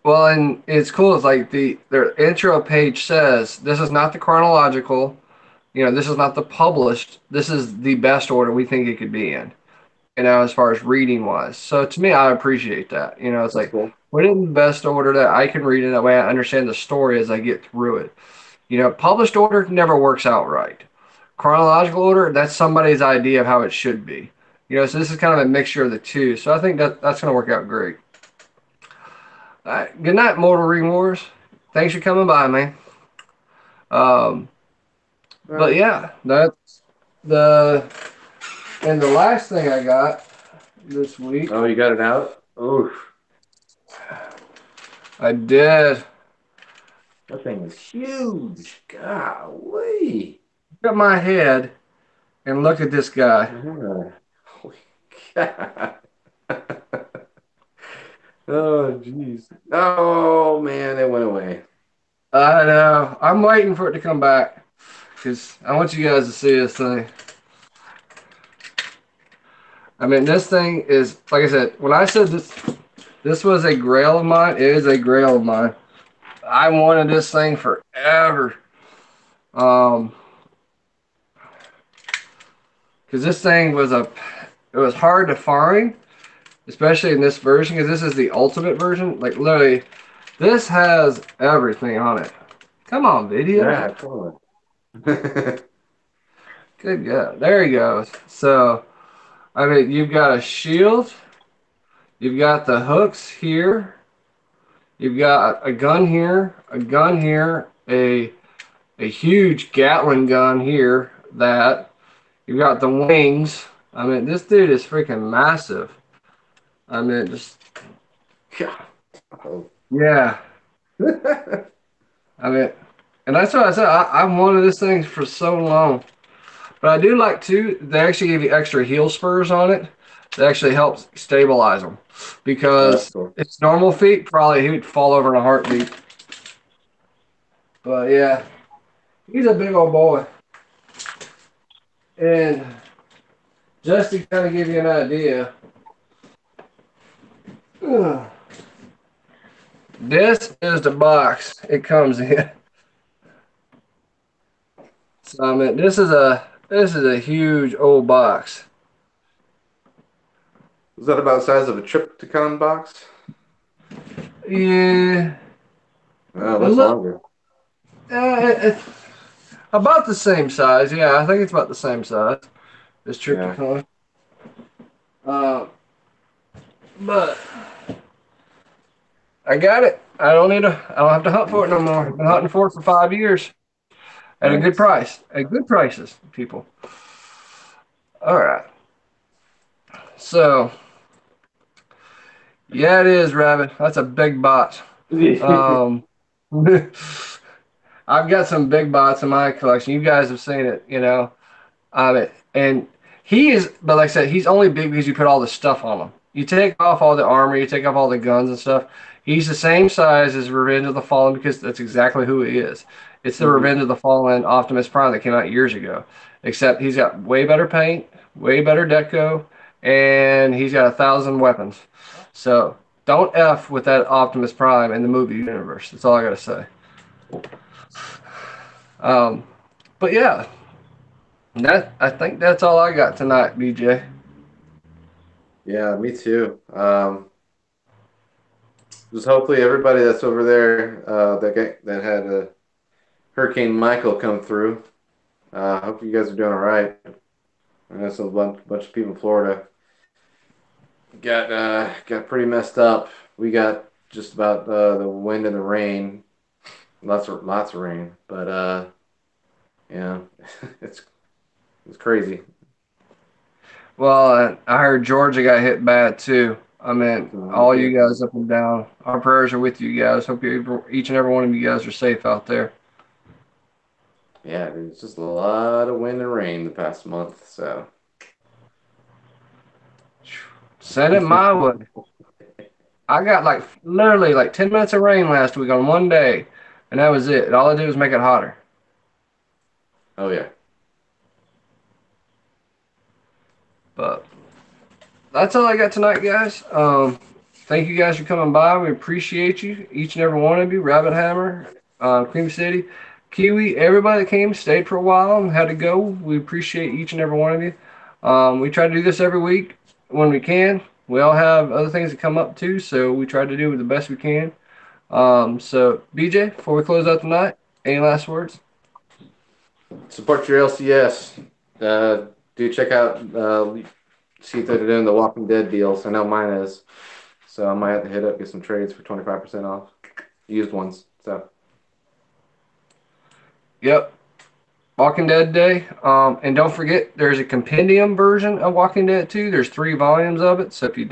Well, and it's cool. It's like their intro page says this is not the chronological. This is not the published. This is the best order we think it could be in. As far as reading wise. So to me, I appreciate that. It's That's like cool. put it in the best order that I can read it. That way, I understand the story as I get through it. Published order never works out right. Chronological order, that's somebody's idea of how it should be. So this is kind of a mixture of the two. So I think that's going to work out great. All right. Good night, Mortal Remorse. Thanks for coming by, man. Um, All but right. yeah, that's the and the last thing I got this week. Oh, you got it out? Oh, I did. that thing is huge. Golly. Look at my head and look at this guy. Yeah. Holy God. Oh, jeez. Oh, man, it went away. I know. I'm waiting for it to come back because I want you guys to see this thing. I mean, this thing is like I said. When I said this was a grail of mine. It is a grail of mine. I wanted this thing forever. Um, because this thing it was hard to find, especially in this version. Because this is the ultimate version. Like literally, this has everything on it. Come on, video. Yeah, come on. Good God. There he goes. So, I mean, you've got a shield. You've got the hooks here. You've got a gun here, a huge Gatling gun here. That you've got the wings. I mean, this dude is freaking massive. I mean, just God. Oh. yeah. I mean, and that's what I said. I wanted this thing for so long. But I do like too. They actually give you extra heel spurs on it. That actually helps stabilize them Oh, that's because cool. its normal feet probably he would fall over in a heartbeat. But yeah, he's a big old boy. And just to kind of give you an idea, this is the box it comes in. So I mean, this is a huge old box. Is that about the size of a Triptychon box? Yeah, Oh, a that's look, longer. it's about the same size. Yeah, I think it's about the same size as Yeah. Triptychon. Uh, but I got it. I don't have to hunt for it no more. I've been hunting for it for 5 years at a good Nice. price. At good prices, people. All right. So yeah, it is, Rabbit. That's a big bot. Um, I've got some big bots in my collection. You guys have seen it, and he is, but like I said, he's only big because you put all the stuff on him. You take off all the armor, you take off all the guns and stuff. He's the same size as Revenge of the Fallen because that's exactly who he is. It's the Mhm. Revenge of the Fallen Optimus Prime that came out years ago. Except he's got way better paint, way better deco, and he's got 1,000 weapons. So don't f with that Optimus Prime in the movie universe. That's all I gotta say. Um, but yeah, that I think that's all I got tonight, BJ. Yeah, me too. Just hopefully everybody that's over there that had Hurricane Michael come through. Hope you guys are doing all right. I know some bunch of people in Florida got pretty messed up. We got just about the wind and the rain, lots of rain, but yeah, it's it's crazy. Well, I heard Georgia got hit bad too. I mean, all Yeah, you guys up and down. Our prayers are with you guys. Hope each and every one of you guys are safe out there. yeah, dude, it's just a lot of wind and rain the past month. So Send it my way. I got like literally like 10 minutes of rain last week on one day, and that was it. And all I did was make it hotter. Oh yeah. But that's all I got tonight, guys. Thank you guys for coming by. We appreciate you, each and every one of you. Rabbit Hammer, Cream City, Kiwi, everybody that came, stayed for a while and had to go. We appreciate each and every one of you. We try to do this every week when we can. We all have other things that come up too, so we try to do it the best we can. So, BJ, before we close out tonight, any last words? Support your LCS. Do check out see if they're doing the Walking Dead deals. I know mine is, so I might have to hit up get some trades for 25% off, used ones. So Yep. Walking Dead Day. And don't forget, there's a compendium version of Walking Dead too. There's 3 volumes of it. So if you've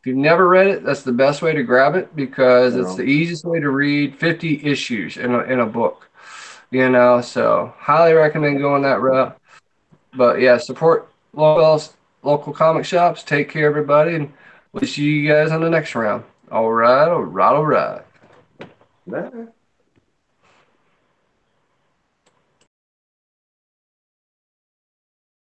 never read it, that's the best way to grab it because it's the no, easiest way to read 50 issues in a book. You know, so highly recommend going that route. But yeah, support local comic shops. Take care, everybody, and we'll see you guys on the next round. All right, all right, all right. nah.